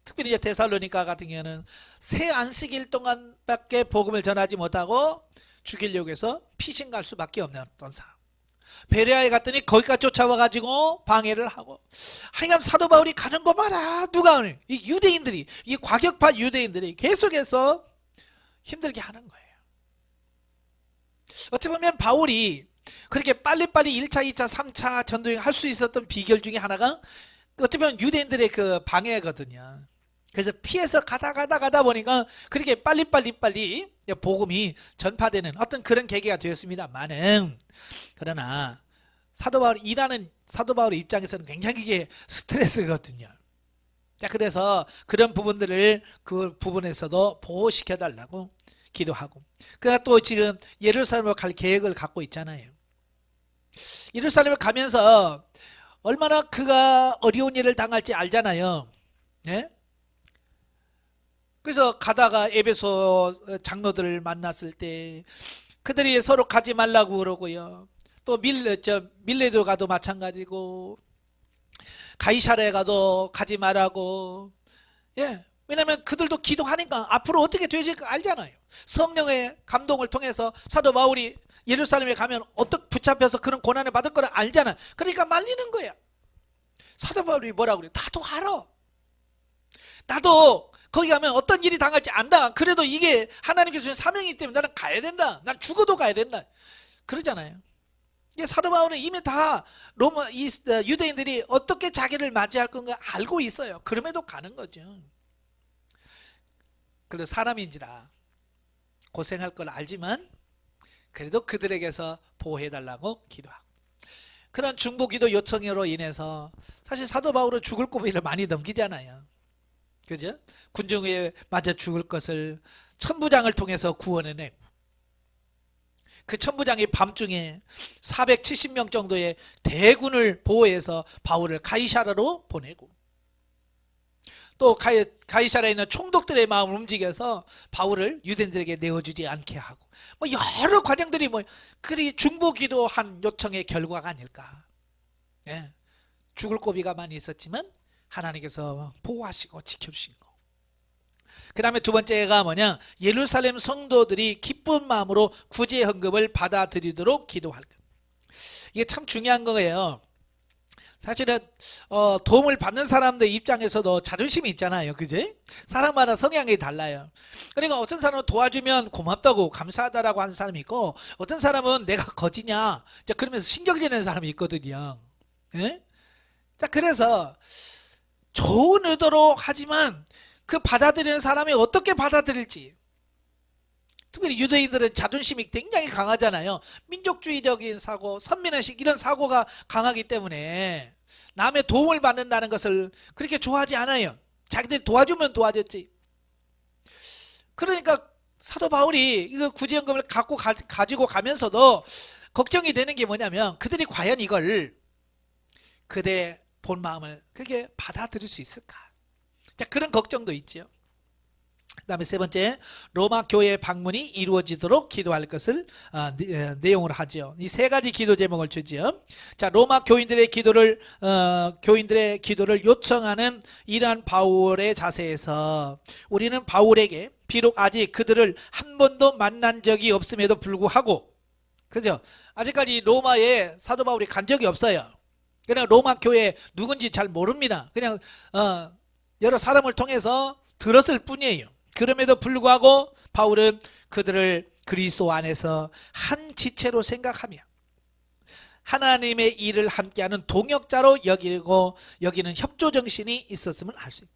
특별히 이제 데살로니가 같은 경우는 새 안식일 동안밖에 복음을 전하지 못하고 죽이려고 해서 피신 갈 수밖에 없는 어떤 사람. 베레아에 갔더니 거기까지 쫓아와가지고 방해를 하고, 하여간 사도 바울이 가는 곳마다 누가 오늘 이 유대인들이, 이 과격파 유대인들이 계속해서 힘들게 하는 거예요. 어찌 보면 바울이 그렇게 빨리빨리 1차, 2차, 3차 전도행 할 수 있었던 비결 중에 하나가 어찌 보면 유대인들의 그 방해거든요. 그래서 피해서 가다 보니까 그렇게 빨리 복음이 전파되는 어떤 그런 계기가 되었습니다만은, 그러나 사도 바울의 입장에서는 굉장히 이게 스트레스거든요. 자, 그래서 그런 부분들을 그 부분에서도 보호시켜 달라고 기도하고, 그러나 또 지금 예루살렘으로 갈 계획을 갖고 있잖아요. 예루살렘을 가면서 얼마나 그가 어려운 일을 당할지 알잖아요. 네? 그래서 가다가 에베소 장로들을 만났을 때 그들이 서로 가지 말라고 그러고요. 또 밀레도 가도 마찬가지고, 가이사랴에 가도 가지 말라고. 예. 왜냐하면 그들도 기도하니까 앞으로 어떻게 되어질지 알잖아요. 성령의 감동을 통해서 사도 바울이 예루살렘에 가면 어떻게 붙잡혀서 그런 고난을 받을 거를 알잖아. 그러니까 말리는 거야. 사도 바울이 뭐라고 그래? 나도 알아. 나도 거기 가면 어떤 일이 당할지 안다. 그래도 이게 하나님께서 주신 사명이기 때문에 나는 가야 된다. 난 죽어도 가야 된다. 그러잖아요. 이게 사도 바울은 이미 다 유대인들이 어떻게 자기를 맞이할 건가 알고 있어요. 그럼에도 가는 거죠. 그래도 사람인지라 고생할 걸 알지만 그래도 그들에게서 보호해달라고 기도하고, 그런 중보기도 요청으로 인해서 사실 사도 바울은 죽을 고비를 많이 넘기잖아요. 그죠? 군중에 맞아 죽을 것을 천부장을 통해서 구원해내고, 그 천부장이 밤중에 470명 정도의 대군을 보호해서 바울을 가이사랴로 보내고, 또 가이사랴에 있는 총독들의 마음을 움직여서 바울을 유대인들에게 내어주지 않게 하고, 뭐 여러 과정들이 그리 중보기도한 요청의 결과가 아닐까. 예. 죽을 고비가 많이 있었지만 하나님께서 보호하시고 지켜주신 거. 그 다음에 두 번째가 뭐냐, 예루살렘 성도들이 기쁜 마음으로 구제 헌금을 받아들이도록 기도할 것. 이게 참 중요한 거예요. 사실은 도움을 받는 사람들 입장에서도 자존심이 있잖아요. 그지? 사람마다 성향이 달라요. 그러니까 어떤 사람은 도와주면 고맙다고 감사하다라고 하는 사람이 있고, 어떤 사람은 내가 거지냐 그러면서 신경질 내는 사람이 있거든요. 예? 자, 그래서 좋은 의도로 하지만 그 받아들이는 사람이 어떻게 받아들일지, 특별히 유대인들은 자존심이 굉장히 강하잖아요. 민족주의적인 사고, 선민의식 이런 사고가 강하기 때문에 남의 도움을 받는다는 것을 그렇게 좋아하지 않아요. 자기들이 도와주면 도와줬지. 그러니까 사도 바울이 이거 구제연금을 가지고 가면서도 걱정이 되는 게 뭐냐면, 그들이 과연 이걸 그들의 본 마음을 그렇게 받아들일 수 있을까? 자, 그런 걱정도 있죠. 그 다음에 세 번째, 로마 교회 방문이 이루어지도록 기도할 것을 내용으로 하죠. 이 세 가지 기도 제목을 주죠. 자, 로마 교인들의 기도를 요청하는 이러한 바울의 자세에서 우리는 바울에게 비록 아직 그들을 한 번도 만난 적이 없음에도 불구하고, 그죠? 아직까지 로마에 사도 바울이 간 적이 없어요. 그냥 로마 교회 누군지 잘 모릅니다. 그냥 여러 사람을 통해서 들었을 뿐이에요. 그럼에도 불구하고 바울은 그들을 그리스도 안에서 한 지체로 생각하며 하나님의 일을 함께하는 동역자로 여기는 협조 정신이 있었음을 알 수 있다.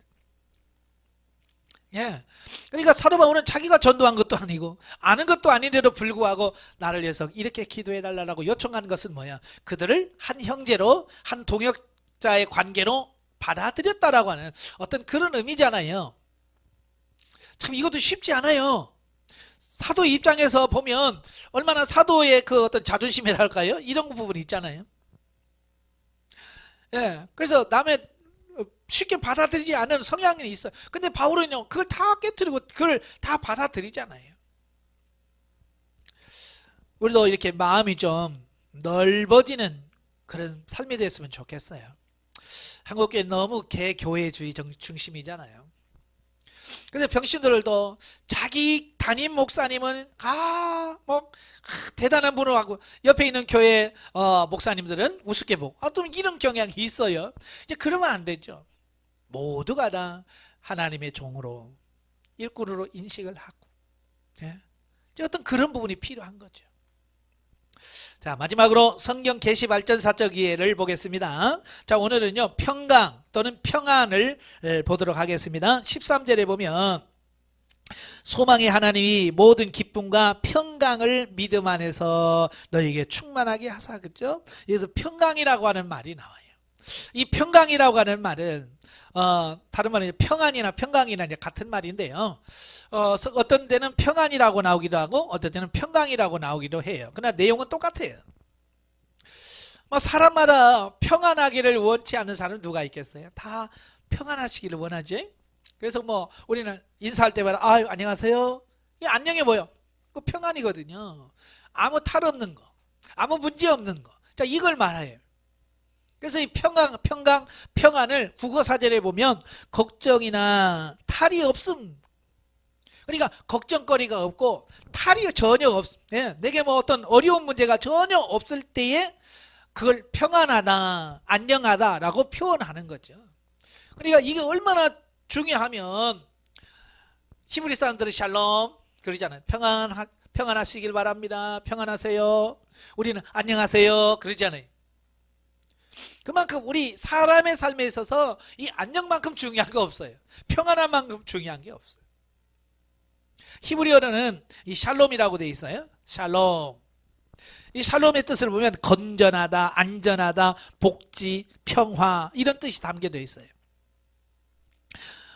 예. 그러니까 사도 바울은 자기가 전도한 것도 아니고 아는 것도 아닌데도 불구하고 나를 위해서 이렇게 기도해 달라고 요청한 것은 뭐야? 그들을 한 형제로, 한 동역자의 관계로 받아들였다라고 하는 어떤 그런 의미잖아요. 참 이것도 쉽지 않아요. 사도 입장에서 보면 얼마나 사도의 그 어떤 자존심이랄까요? 이런 부분이 있잖아요. 예. 그래서 남의 쉽게 받아들이지 않는 성향이 있어요. 근데 바울은요, 그걸 다 깨뜨리고 그걸 다 받아들이잖아요. 우리도 이렇게 마음이 좀 넓어지는 그런 삶이 됐으면 좋겠어요. 한국교회 너무 개교회주의 중심이잖아요. 그래서 병신들도 자기 담임 목사님은 대단한 분을 하고 옆에 있는 교회 목사님들은 우습게 보고 어떤 이런 경향이 있어요. 이제 그러면 안 되죠. 모두가 다 하나님의 종으로 일꾼으로 인식을 하고, 예? 어떤 그런 부분이 필요한 거죠. 자, 마지막으로 성경 계시 발전사적 이해를 보겠습니다. 자, 오늘은요, 평강 또는 평안을 보도록 하겠습니다. 13절에 보면 소망의 하나님이 모든 기쁨과 평강을 믿음 안에서 너에게 충만하게 하사, 그죠? 그래서 평강이라고 하는 말이 나와요. 이 평강이라고 하는 말은 다른 말은 평안이나 평강이나 같은 말인데요. 어떤 데는 평안이라고 나오기도 하고 어떤 데는 평강이라고 나오기도 해요. 그러나 내용은 똑같아요. 사람마다 평안하기를 원치 않는 사람은 누가 있겠어요? 다 평안하시기를 원하지. 그래서 우리는 인사할 때마다 안녕하세요. 이 안녕해 보여. 그 평안이거든요. 아무 탈 없는 거, 아무 문제 없는 거. 자, 이걸 말해요. 그래서 이 평안을 국어사전에 보면 걱정이나 탈이 없음. 그러니까 걱정거리가 없고 탈이 전혀 없음. 예, 내게 어떤 어려운 문제가 전혀 없을 때에 그걸 평안하다, 안녕하다라고 표현하는 거죠. 그러니까 이게 얼마나 중요하면 히브리 사람들은 샬롬 그러잖아요. 평안하시길 바랍니다. 평안하세요. 우리는 안녕하세요 그러잖아요. 그만큼 우리 사람의 삶에 있어서 이 안녕만큼 중요한 거 없어요. 평안한 만큼 중요한 게 없어요. 히브리어로는 이 샬롬이라고 되어 있어요. 샬롬. 이 샬롬의 뜻을 보면 건전하다, 안전하다, 복지, 평화 이런 뜻이 담겨져 있어요.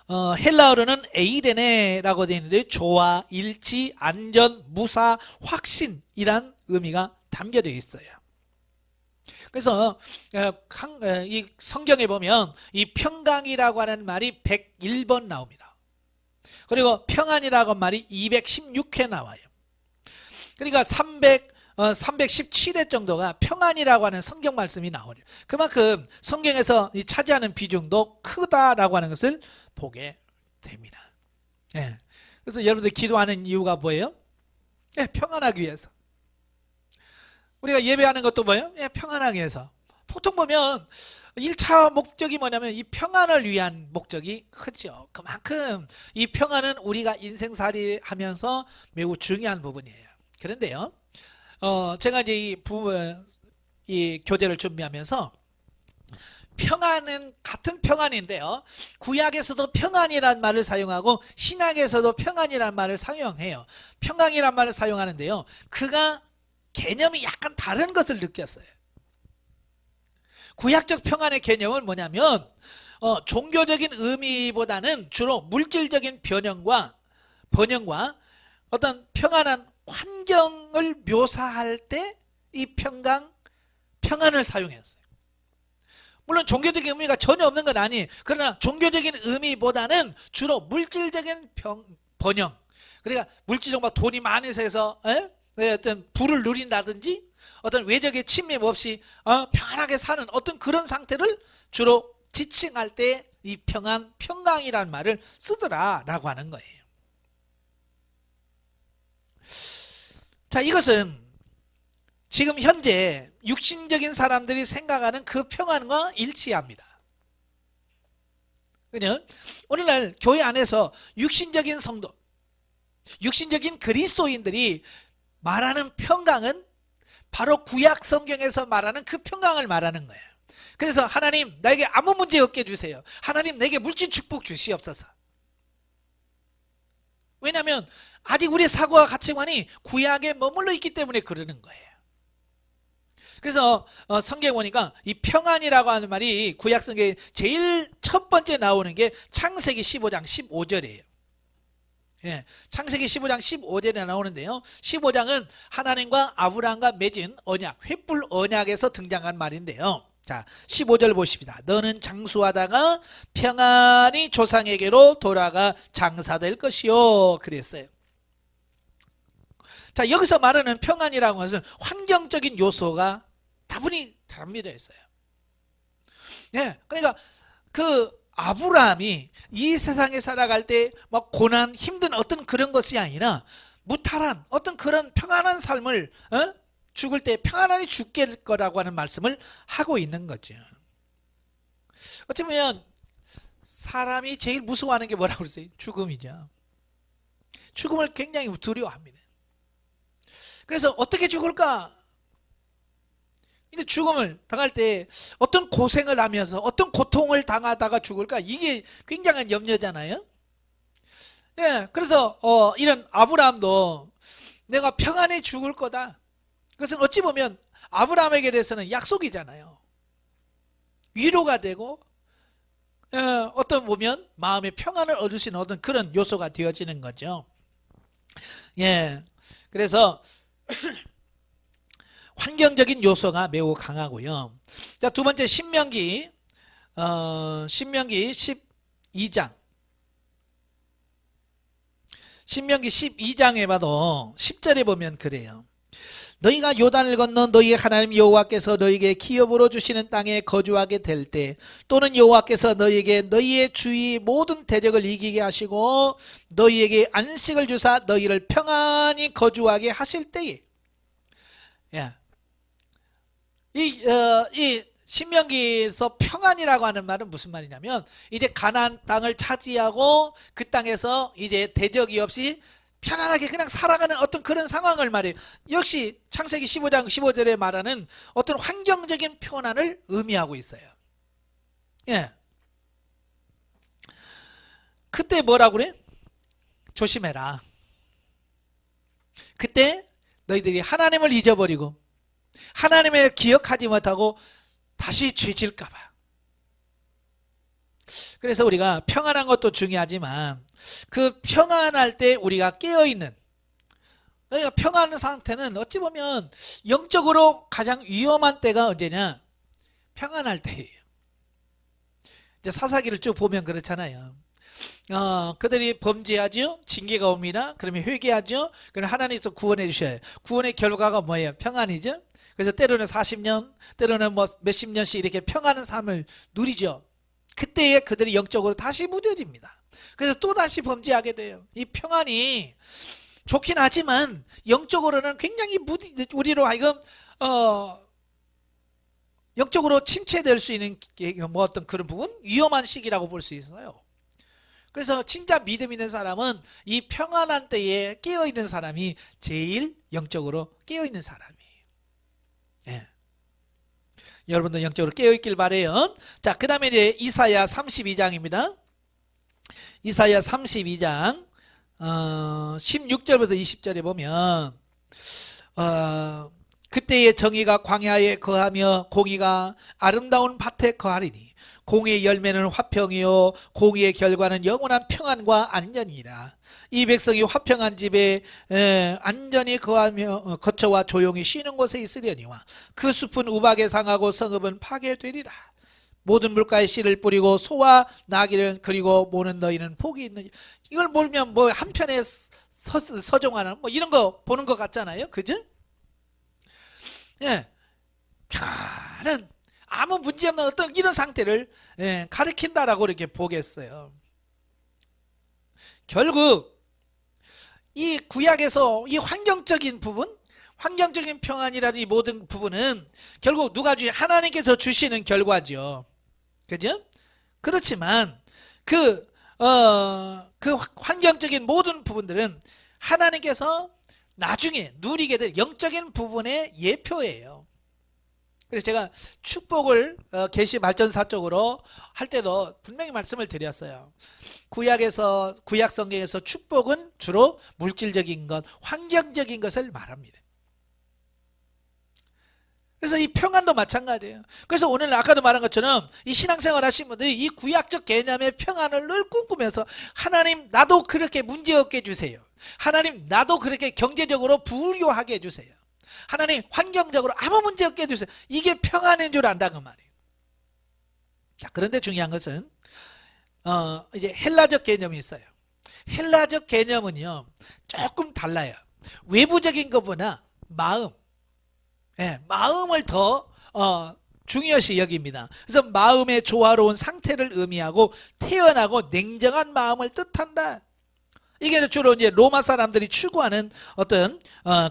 헬라어로는 에이레네라고 되어 있는데 조화, 일치, 안전, 무사, 확신이란 의미가 담겨져 있어요. 그래서 이 성경에 보면 이 평강이라고 하는 말이 101번 나옵니다. 그리고 평안이라고 하는 말이 216회 나와요. 그러니까 317회 정도가 평안이라고 하는 성경 말씀이 나오죠. 그만큼 성경에서 차지하는 비중도 크다라고 하는 것을 보게 됩니다. 네. 그래서 여러분들 기도하는 이유가 뭐예요? 네, 평안하기 위해서. 우리가 예배하는 것도 뭐예요? 평안하기 위해서. 보통 보면 1차 목적이 뭐냐면 이 평안을 위한 목적이 크죠. 그만큼 이 평안은 우리가 인생살이 하면서 매우 중요한 부분이에요. 그런데요, 제가 이제 이 교재를 준비하면서 평안은 같은 평안인데요, 구약에서도 평안이란 말을 사용하고 신약에서도 평안이란 말을 사용해요. 평강이란 말을 사용하는데요, 그가 개념이 약간 다른 것을 느꼈어요. 구약적 평안의 개념은 뭐냐면 종교적인 의미보다는 주로 물질적인 번영과 어떤 평안한 환경을 묘사할 때 이 평안을 사용했어요. 물론 종교적인 의미가 전혀 없는 건 아니에요. 그러나 종교적인 의미보다는 주로 물질적인 번영, 그러니까 물질적으로 돈이 많이 세서 어떤 부를 누린다든지 어떤 외적의 침입 없이 평안하게 사는 어떤 그런 상태를 주로 지칭할 때 이 평강이라는 말을 쓰더라라고 하는 거예요. 자, 이것은 지금 현재 육신적인 사람들이 생각하는 그 평안과 일치합니다. 그냥 오늘날 교회 안에서 육신적인 성도, 육신적인 그리스도인들이 말하는 평강은 바로 구약 성경에서 말하는 그 평강을 말하는 거예요. 그래서 하나님 나에게 아무 문제 없게 해주세요. 하나님 내게 물질 축복 주시옵소서. 왜냐하면 아직 우리의 사고와 가치관이 구약에 머물러 있기 때문에 그러는 거예요. 그래서 성경에 보니까 이 평안이라고 하는 말이 구약 성경에 제일 첫 번째 나오는 게 창세기 15장 15절이에요. 예, 창세기 15장 15절에 나오는데요. 15장은 하나님과 아브라함과 맺은 언약, 횃불 언약에서 등장한 말인데요. 자, 15절 보십니다. 너는 장수하다가 평안히 조상에게로 돌아가 장사될 것이요. 그랬어요. 자, 여기서 말하는 평안이라는 것은 환경적인 요소가 다분히 담겨져 있어요. 예, 그러니까 그 아브라함이 이 세상에 살아갈 때 막 고난, 힘든 어떤 그런 것이 아니라 무탈한 어떤 그런 평안한 삶을 죽을 때 평안하게 죽게 될 거라고 하는 말씀을 하고 있는 거죠. 어쩌면 사람이 제일 무서워하는 게 뭐라고 그러세요? 죽음이죠. 죽음을 굉장히 두려워합니다. 그래서 어떻게 죽을까? 근데 죽음을 당할 때 어떤 고생을 하면서 어떤 고통을 당하다가 죽을까? 이게 굉장한 염려잖아요. 예, 그래서 이런 아브라함도 내가 평안히 죽을 거다. 그것은 어찌 보면 아브라함에게 대해서는 약속이잖아요. 위로가 되고 어떤 보면 마음의 평안을 얻을 수 있는 어떤 그런 요소가 되어지는 거죠. 예, 그래서 환경적인 요소가 매우 강하고요. 자, 두 번째 신명기 12장 신명기 12장에 봐도 10절에 보면 그래요. 너희가 요단을 건너 너희 하나님 여호와께서 너희에게 기업으로 주시는 땅에 거주하게 될 때 또는 여호와께서 너희에게 너희의 주위 모든 대적을 이기게 하시고 너희에게 안식을 주사 너희를 평안히 거주하게 하실 때에 이 신명기에서 평안이라고 하는 말은 무슨 말이냐면 이제 가나안 땅을 차지하고 그 땅에서 이제 대적이 없이 편안하게 그냥 살아가는 어떤 그런 상황을 말해요. 역시 창세기 15장 15절에 말하는 어떤 환경적인 평안을 의미하고 있어요. 예. 그때 뭐라고 그래? 조심해라. 그때 너희들이 하나님을 잊어버리고 하나님을 기억하지 못하고 다시 죄질까 봐. 그래서 우리가 평안한 것도 중요하지만 그 평안할 때 우리가 깨어있는, 그러니까 평안한 상태는 어찌 보면 영적으로 가장 위험한 때가 언제냐? 평안할 때예요. 이제 사사기를 쭉 보면 그렇잖아요. 그들이 범죄하죠. 징계가 옵니다. 그러면 회개하죠. 그럼 하나님께서 구원해 주셔요. 구원의 결과가 뭐예요? 평안이죠. 그래서 때로는 40년, 때로는 뭐 몇십 년씩 이렇게 평안한 삶을 누리죠. 그때에 그들이 영적으로 다시 무뎌집니다. 그래서 또 다시 범죄하게 돼요. 이 평안이 좋긴 하지만 영적으로는 굉장히 우리로 하여금 영적으로 침체될 수 있는 뭐 어떤 그런 부분, 위험한 시기라고 볼 수 있어요. 그래서 진짜 믿음 있는 사람은 이 평안한 때에 깨어있는 사람이 제일 영적으로 깨어있는 사람이에요. 예. 여러분도 영적으로 깨어있길 바래요. 자, 그 다음에 이제 이사야 32장입니다. 이사야 32장 16절부터 20절에 보면 그때의 정의가 광야에 거하며 공의가 아름다운 밭에 거하리니 공의의 열매는 화평이요 공의의 결과는 영원한 평안과 안전이라. 이 백성이 화평한 집에 안전히 거하며 거처와 조용히 쉬는 곳에 있으려니와 그 숲은 우박에 상하고 성읍은 파괴되리라. 모든 물가에 씨를 뿌리고 소와 나귀를 그리고 모는 너희는 복이 있느니. 이걸 보면 뭐 한편에 서정하는 뭐 이런 거 보는 것 같잖아요. 그죠? 예. 편한 아무 문제 없는 어떤 이런 상태를 가리킨다라고 이렇게 보겠어요. 결국 이 구약에서 이 환경적인 부분, 환경적인 평안이라든지 모든 부분은 결국 누가 하나님께서 주시는 결과죠. 그죠? 그렇지만 그 환경적인 모든 부분들은 하나님께서 나중에 누리게 될 영적인 부분의 예표예요. 그래서 제가 축복을 계시 발전사 쪽으로 할 때도 분명히 말씀을 드렸어요. 구약 성경에서 축복은 주로 물질적인 것, 환경적인 것을 말합니다. 그래서 이 평안도 마찬가지예요. 그래서 오늘 아까도 말한 것처럼 이 신앙생활 하신 분들이 이 구약적 개념의 평안을 늘 꿈꾸면서 하나님 나도 그렇게 문제없게 해주세요. 하나님 나도 그렇게 경제적으로 부유하게 해주세요. 하나님 환경적으로 아무 문제 없게 해주세요. 이게 평안인 줄 안다 그 말이에요. 자, 그런데 중요한 것은 이제 헬라적 개념이 있어요. 헬라적 개념은요 조금 달라요. 외부적인 것보다 마음을 더 중요시 여깁니다. 그래서 마음의 조화로운 상태를 의미하고 태연하고 냉정한 마음을 뜻한다. 이게 주로 이제 로마 사람들이 추구하는 어떤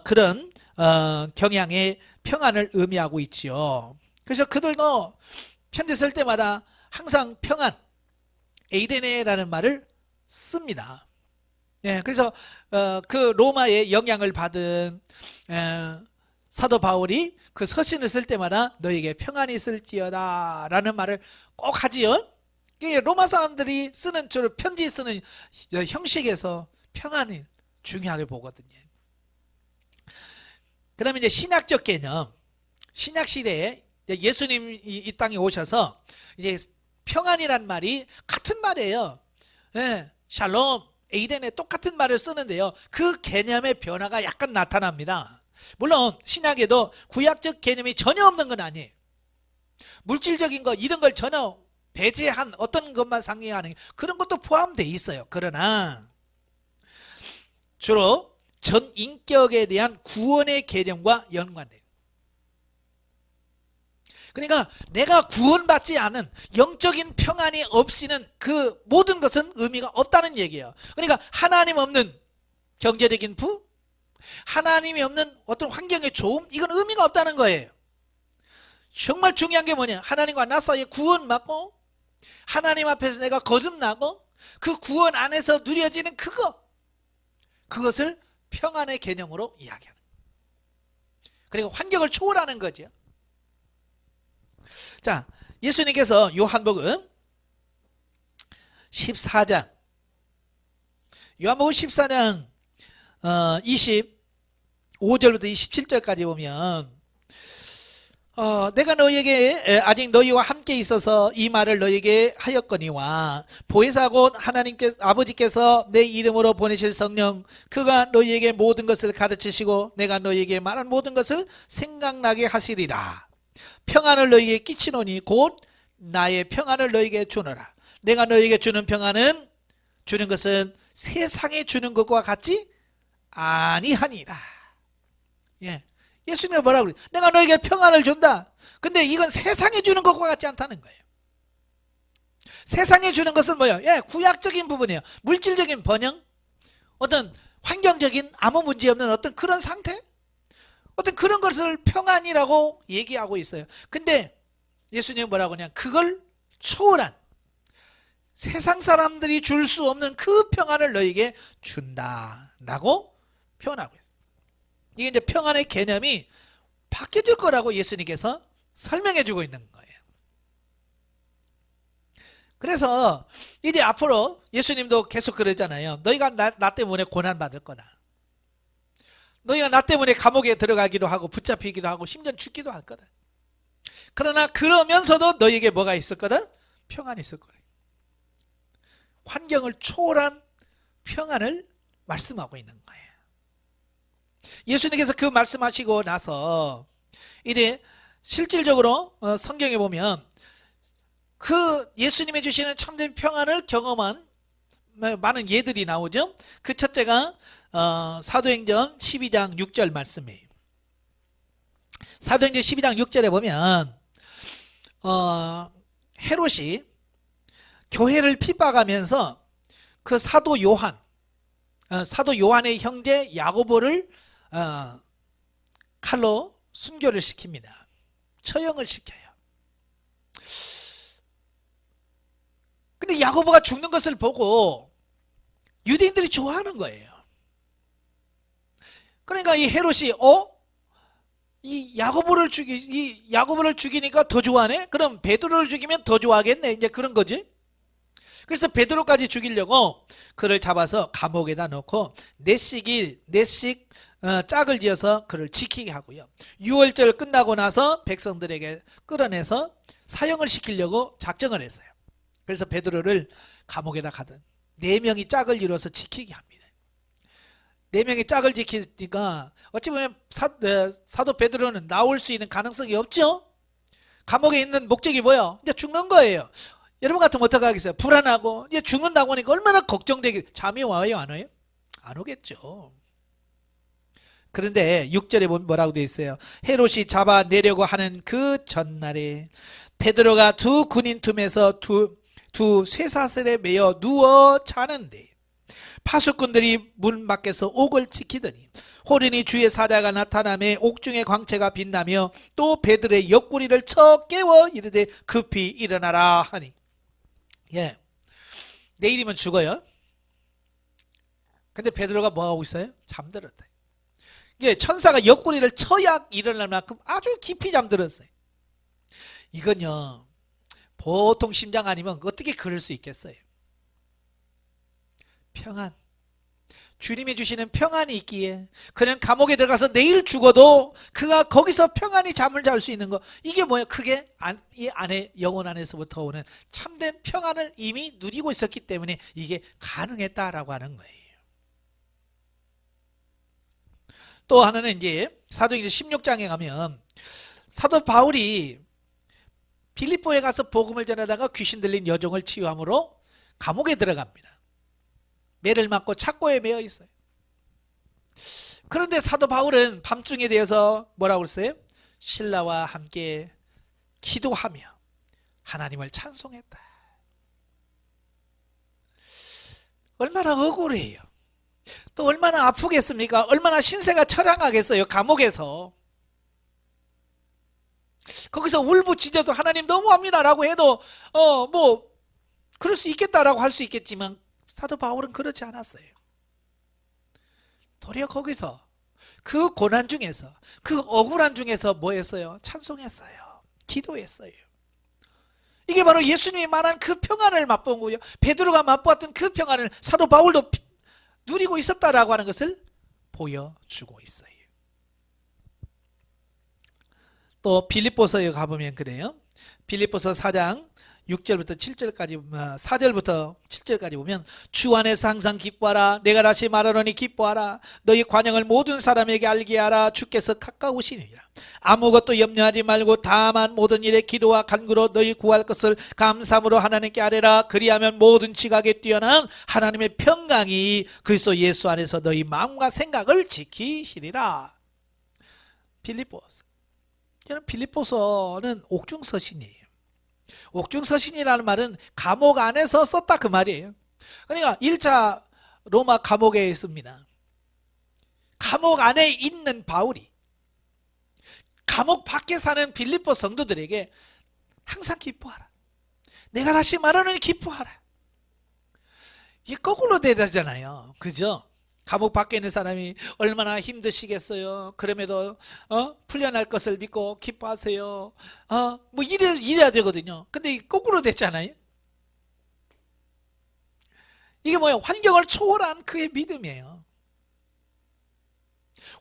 그런 경향의 평안을 의미하고 있지요. 그래서 그들도 편지 쓸 때마다 항상 평안, 에이레네라는 말을 씁니다. 그래서 그 로마의 영향을 받은 사도 바울이 그 서신을 쓸 때마다 너에게 평안이 있을지어다 라는 말을 꼭 하지요. 로마 사람들이 쓰는 주로 편지 쓰는 형식에서 평안이 중요하게 보거든요. 그 다음에 이제 신약적 개념, 신약 시대에 예수님이 이 땅에 오셔서 이제 평안이란 말이 같은 말이에요. 샬롬, 에이레네 똑같은 말을 쓰는데요. 그 개념의 변화가 약간 나타납니다. 물론 신약에도 구약적 개념이 전혀 없는 건 아니에요. 물질적인 거 이런 걸 전혀 배제한 어떤 것만 상의하는 그런 것도 포함되어 있어요. 그러나 주로 전 인격에 대한 구원의 개념과 연관돼요. 그러니까 내가 구원받지 않은 영적인 평안이 없이는 그 모든 것은 의미가 없다는 얘기예요. 그러니까 하나님 없는 경제적인 부, 하나님이 없는 어떤 환경의 좋음, 이건 의미가 없다는 거예요. 정말 중요한 게 뭐냐, 하나님과 나 사이에 구원받고 하나님 앞에서 내가 거듭나고 그 구원 안에서 누려지는 그것을 평안의 개념으로 이야기하는 거예요. 그리고 환경을 초월하는 거죠. 자, 예수님께서 요한복음 14장 요한복음 14장 25절부터 27절까지 보면 내가 너희에게 아직 너희와 함께 있어서 이 말을 너희에게 하였거니와 보혜사 곧 하나님께서 아버지께서 내 이름으로 보내실 성령 그가 너희에게 모든 것을 가르치시고 내가 너희에게 말한 모든 것을 생각나게 하시리라. 평안을 너희에게 끼치노니 곧 나의 평안을 너희에게 주노라. 내가 너희에게 주는 평안은 주는 것은 세상에 주는 것과 같지 아니하니라. 예수님이 뭐라고 그래요? 내가 너에게 평안을 준다. 근데 이건 세상에 주는 것과 같지 않다는 거예요. 세상에 주는 것은 뭐예요? 구약적인 부분이에요. 물질적인 번영, 어떤 환경적인 아무 문제 없는 어떤 그런 상태, 어떤 그런 것을 평안이라고 얘기하고 있어요. 근데 예수님은 뭐라고 하냐? 그걸 초월한 세상 사람들이 줄 수 없는 그 평안을 너에게 준다라고 표현하고 있어요. 이게 이제 평안의 개념이 바뀌어질 거라고 예수님께서 설명해 주고 있는 거예요. 그래서 이제 앞으로 예수님도 계속 그러잖아요. 너희가 나 때문에 고난받을 거다. 너희가 나 때문에 감옥에 들어가기도 하고 붙잡히기도 하고 심지어 죽기도 할 거다. 그러나 그러면서도 너희에게 뭐가 있을 거다? 평안이 있을 거예요. 환경을 초월한 평안을 말씀하고 있는 거예요. 예수님께서 그 말씀하시고 나서 이제 실질적으로 성경에 보면 그 예수님이 주시는 참된 평안을 경험한 많은 예들이 나오죠. 그 첫째가 사도행전 12장 6절 말씀이에요. 사도행전 12장 6절에 보면 헤롯이 교회를 핍박하면서 그 사도 요한의 형제 야고보를 칼로 순교를 시킵니다. 처형을 시켜요. 근데 야고보가 죽는 것을 보고 유대인들이 좋아하는 거예요. 그러니까 이 헤롯이 이 야고보를 죽이니까 더 좋아하네? 그럼 베드로를 죽이면 더 좋아하겠네. 이제 그런 거지. 그래서 베드로까지 죽이려고 그를 잡아서 감옥에다 넣고 넷씩 짝을 지어서 그를 지키게 하고요. 유월절 끝나고 나서 백성들에게 끌어내서 사형을 시키려고 작정을 했어요. 그래서 베드로를 감옥에다 가든 4명이 짝을 이뤄서 지키게 합니다. 4명이 짝을 지키니까 어찌 보면 사도 베드로는 나올 수 있는 가능성이 없죠. 감옥에 있는 목적이 뭐예요? 이제 죽는 거예요. 여러분 같으면 어떻게 하겠어요? 불안하고 이제 죽는다고 하니까 얼마나 걱정되게 잠이 와요? 안 와요? 안 오겠죠. 그런데 6절에 보면 뭐라고 되어 있어요? 헤롯이 잡아내려고 하는 그 전날에 베드로가 두 군인 틈에서 두 쇠사슬에 매여 누워 자는데 파수꾼들이 문 밖에서 옥을 지키더니 호련히 주의 사자가 나타나며 옥중의 광채가 빛나며 또 베드로의 옆구리를 쳐 깨워 이르되 급히 일어나라 하니. 예, 내일이면 죽어요. 근데 베드로가 뭐하고 있어요? 잠들었다. 이게 천사가 옆구리를 쳐야 일어날 만큼 아주 깊이 잠들었어요. 이건요, 보통 심장 아니면 어떻게 그럴 수 있겠어요? 평안, 주님이 주시는 평안이 있기에 그는 감옥에 들어가서 내일 죽어도 그가 거기서 평안히 잠을 잘 수 있는 거, 이게 뭐예요? 그게 이 안에, 영혼 안에서부터 오는 참된 평안을 이미 누리고 있었기 때문에 이게 가능했다라고 하는 거예요. 또 하나는 이제 사도행전 16장에 가면 사도 바울이 빌립보에 가서 복음을 전하다가 귀신 들린 여종을 치유함으로 감옥에 들어갑니다. 매를 맞고 착고에 매여 있어요. 그런데 사도 바울은 밤중에 되어서 뭐라고 그랬어요? 신라와 함께 기도하며 하나님을 찬송했다. 얼마나 억울해요. 또 얼마나 아프겠습니까? 얼마나 신세가 처량하겠어요. 감옥에서. 거기서 울부짖어도 하나님 너무합니다 라고 해도 뭐 그럴 수 있겠다라고 할 수 있겠지만 사도 바울은 그렇지 않았어요. 도리어 거기서 그 고난 중에서, 그 억울한 중에서 뭐 했어요? 찬송했어요. 기도했어요. 이게 바로 예수님이 말한 그 평안을 맛본 거예요. 베드로가 맛보았던 그 평안을 사도 바울도 누리고 있었다라고 하는 것을 보여주고 있어요. 또 빌립보서에 가보면 그래요. 빌립보서 4장 6절부터 7절까지 4절부터 7절까지 보면 주 안에서 항상 기뻐하라. 내가 다시 말하노니 기뻐하라. 너희 관영을 모든 사람에게 알게 하라. 주께서 가까우시니라. 아무것도 염려하지 말고 다만 모든 일에 기도와 간구로 너희 구할 것을 감사함으로 하나님께 아뢰라. 그리하면 모든 지각에 뛰어난 하나님의 평강이 그리스도 예수 안에서 너희 마음과 생각을 지키시리라. 빌립보서. 저는 빌립보서는 옥중서신이에요. 옥중서신이라는 말은 감옥 안에서 썼다 그 말이에요. 그러니까 1차 로마 감옥에 있습니다. 감옥 안에 있는 바울이 감옥 밖에 사는 빌립보 성도들에게 항상 기뻐하라. 내가 다시 말하노니 기뻐하라. 이게 거꾸로 되잖아요. 그죠? 감옥 밖에 있는 사람이 얼마나 힘드시겠어요. 그럼에도 풀려날 것을 믿고 기뻐하세요. 뭐 이래야 되거든요. 근데 거꾸로 됐잖아요. 이게 뭐예요? 환경을 초월한 그의 믿음이에요.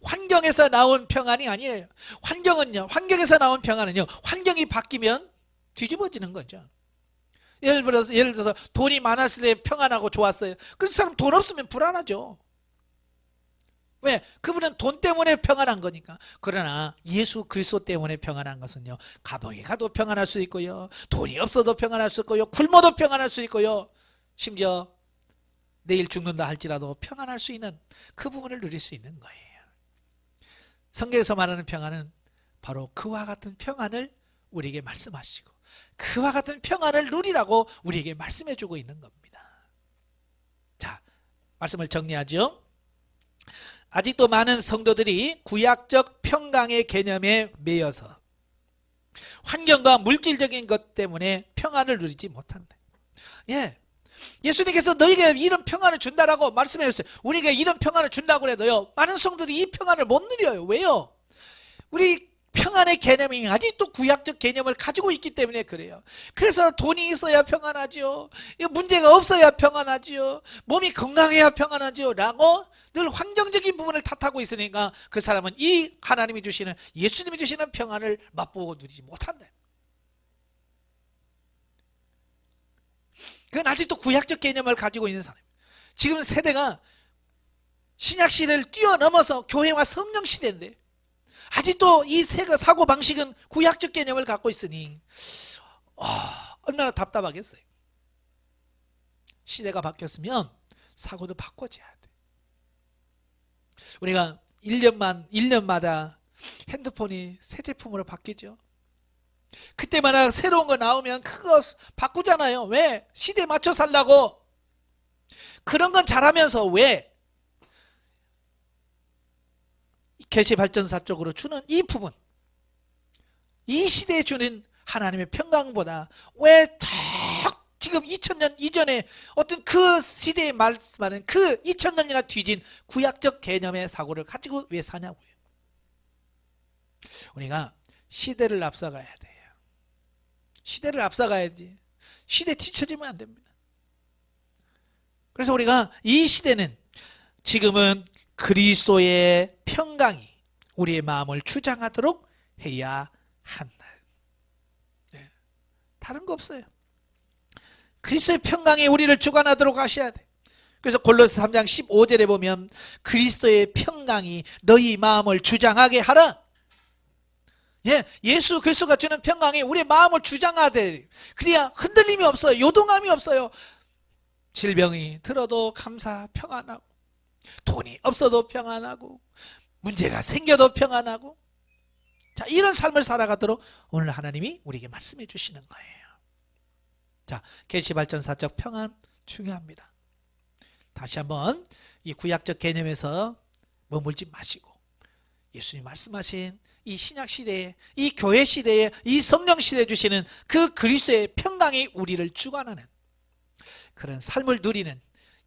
환경에서 나온 평안이 아니에요. 환경에서 나온 평안은요, 환경이 바뀌면 뒤집어지는 거죠. 예를 들어서 돈이 많았을 때 평안하고 좋았어요. 그 사람 돈 없으면 불안하죠. 왜? 그분은 돈 때문에 평안한 거니까. 그러나 예수 그리스도 때문에 평안한 것은요, 감옥에 가도 평안할 수 있고요, 돈이 없어도 평안할 수 있고요, 굶어도 평안할 수 있고요, 심지어 내일 죽는다 할지라도 평안할 수 있는 그 부분을 누릴 수 있는 거예요. 성경에서 말하는 평안은 바로 그와 같은 평안을 우리에게 말씀하시고 그와 같은 평안을 누리라고 우리에게 말씀해 주고 있는 겁니다. 자, 말씀을 정리하죠. 아직도 많은 성도들이 구약적 평강의 개념에 매여서 환경과 물질적인 것 때문에 평안을 누리지 못한다. 예, 예수님께서 너에게 이런 평안을 준다라고 말씀해 주셨어요. 우리에게 이런 평안을 준다고 해도요, 많은 성도들이 이 평안을 못 누려요. 왜요? 우리 평안의 개념이 아직도 구약적 개념을 가지고 있기 때문에 그래요. 그래서 돈이 있어야 평안하죠. 문제가 없어야 평안하죠. 몸이 건강해야 평안하죠. 라고 늘 환경적인 부분을 탓하고 있으니까 그 사람은 이 하나님이 주시는, 예수님이 주시는 평안을 맛보고 누리지 못한다. 그건 아직도 구약적 개념을 가지고 있는 사람. 지금 세대가 신약 시대를 뛰어넘어서 교회와 성령 시대인데 아직도 이 사고 방식은 구약적 개념을 갖고 있으니 얼마나 답답하겠어요. 시대가 바뀌었으면 사고도 바꿔줘야 돼. 우리가 1년마다 핸드폰이 새 제품으로 바뀌죠. 그때마다 새로운 거 나오면 그거 바꾸잖아요. 왜? 시대에 맞춰 살라고. 그런 건 잘하면서 왜? 개시발전사 쪽으로 주는 이 부분, 이 시대에 주는 하나님의 평강보다 왜 지금 2000년 이전에 어떤 그 시대에 말씀하는 그 2000년이나 뒤진 구약적 개념의 사고를 가지고 왜 사냐고요. 우리가 시대를 앞서가야 돼요. 시대를 앞서가야지. 시대에 뒤처지면 안 됩니다. 그래서 우리가 이 시대는 지금은 그리스도의 평강이 우리의 마음을 주장하도록 해야 한다. 네. 다른 거 없어요. 그리스도의 평강이 우리를 주관하도록 하셔야 돼. 그래서 골로새 3장 15절에 보면 그리스도의 평강이 너희 마음을 주장하게 하라. 예수 그리스도가 주는 평강이 우리의 마음을 주장하되 그래야 흔들림이 없어요. 요동함이 없어요. 질병이 들어도 감사 평안하고, 돈이 없어도 평안하고, 문제가 생겨도 평안하고, 자, 이런 삶을 살아가도록 오늘 하나님이 우리에게 말씀해 주시는 거예요. 자, 계시발전사적 평안 중요합니다. 다시 한번 이 구약적 개념에서 머물지 마시고 예수님 말씀하신 이 신약 시대에, 이 교회 시대에, 이 성령 시대에 주시는 그 그리스도의 평강이 우리를 주관하는 그런 삶을 누리는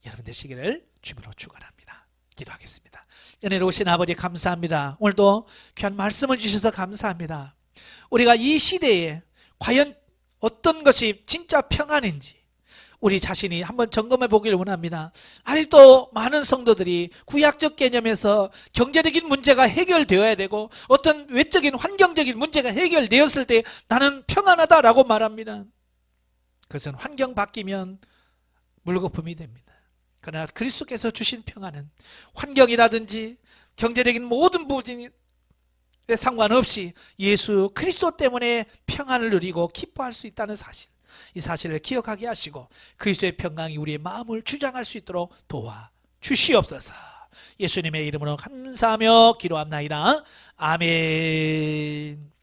여러분 되시기를 주님으로 축원합니다. 기도하겠습니다. 은혜로우신 아버지 감사합니다. 오늘도 귀한 말씀을 주셔서 감사합니다. 우리가 이 시대에 과연 어떤 것이 진짜 평안인지 우리 자신이 한번 점검해 보기를 원합니다. 아직도 많은 성도들이 구약적 개념에서 경제적인 문제가 해결되어야 되고 어떤 외적인 환경적인 문제가 해결되었을 때 나는 평안하다라고 말합니다. 그것은 환경 바뀌면 물거품이 됩니다. 그러나 그리스도께서 주신 평안은 환경이라든지 경제적인 모든 부분에 상관없이 예수 그리스도 때문에 평안을 누리고 기뻐할 수 있다는 사실, 이 사실을 기억하게 하시고 그리스도의 평강이 우리의 마음을 주장할 수 있도록 도와주시옵소서. 예수님의 이름으로 감사하며 기도합나이다. 아멘.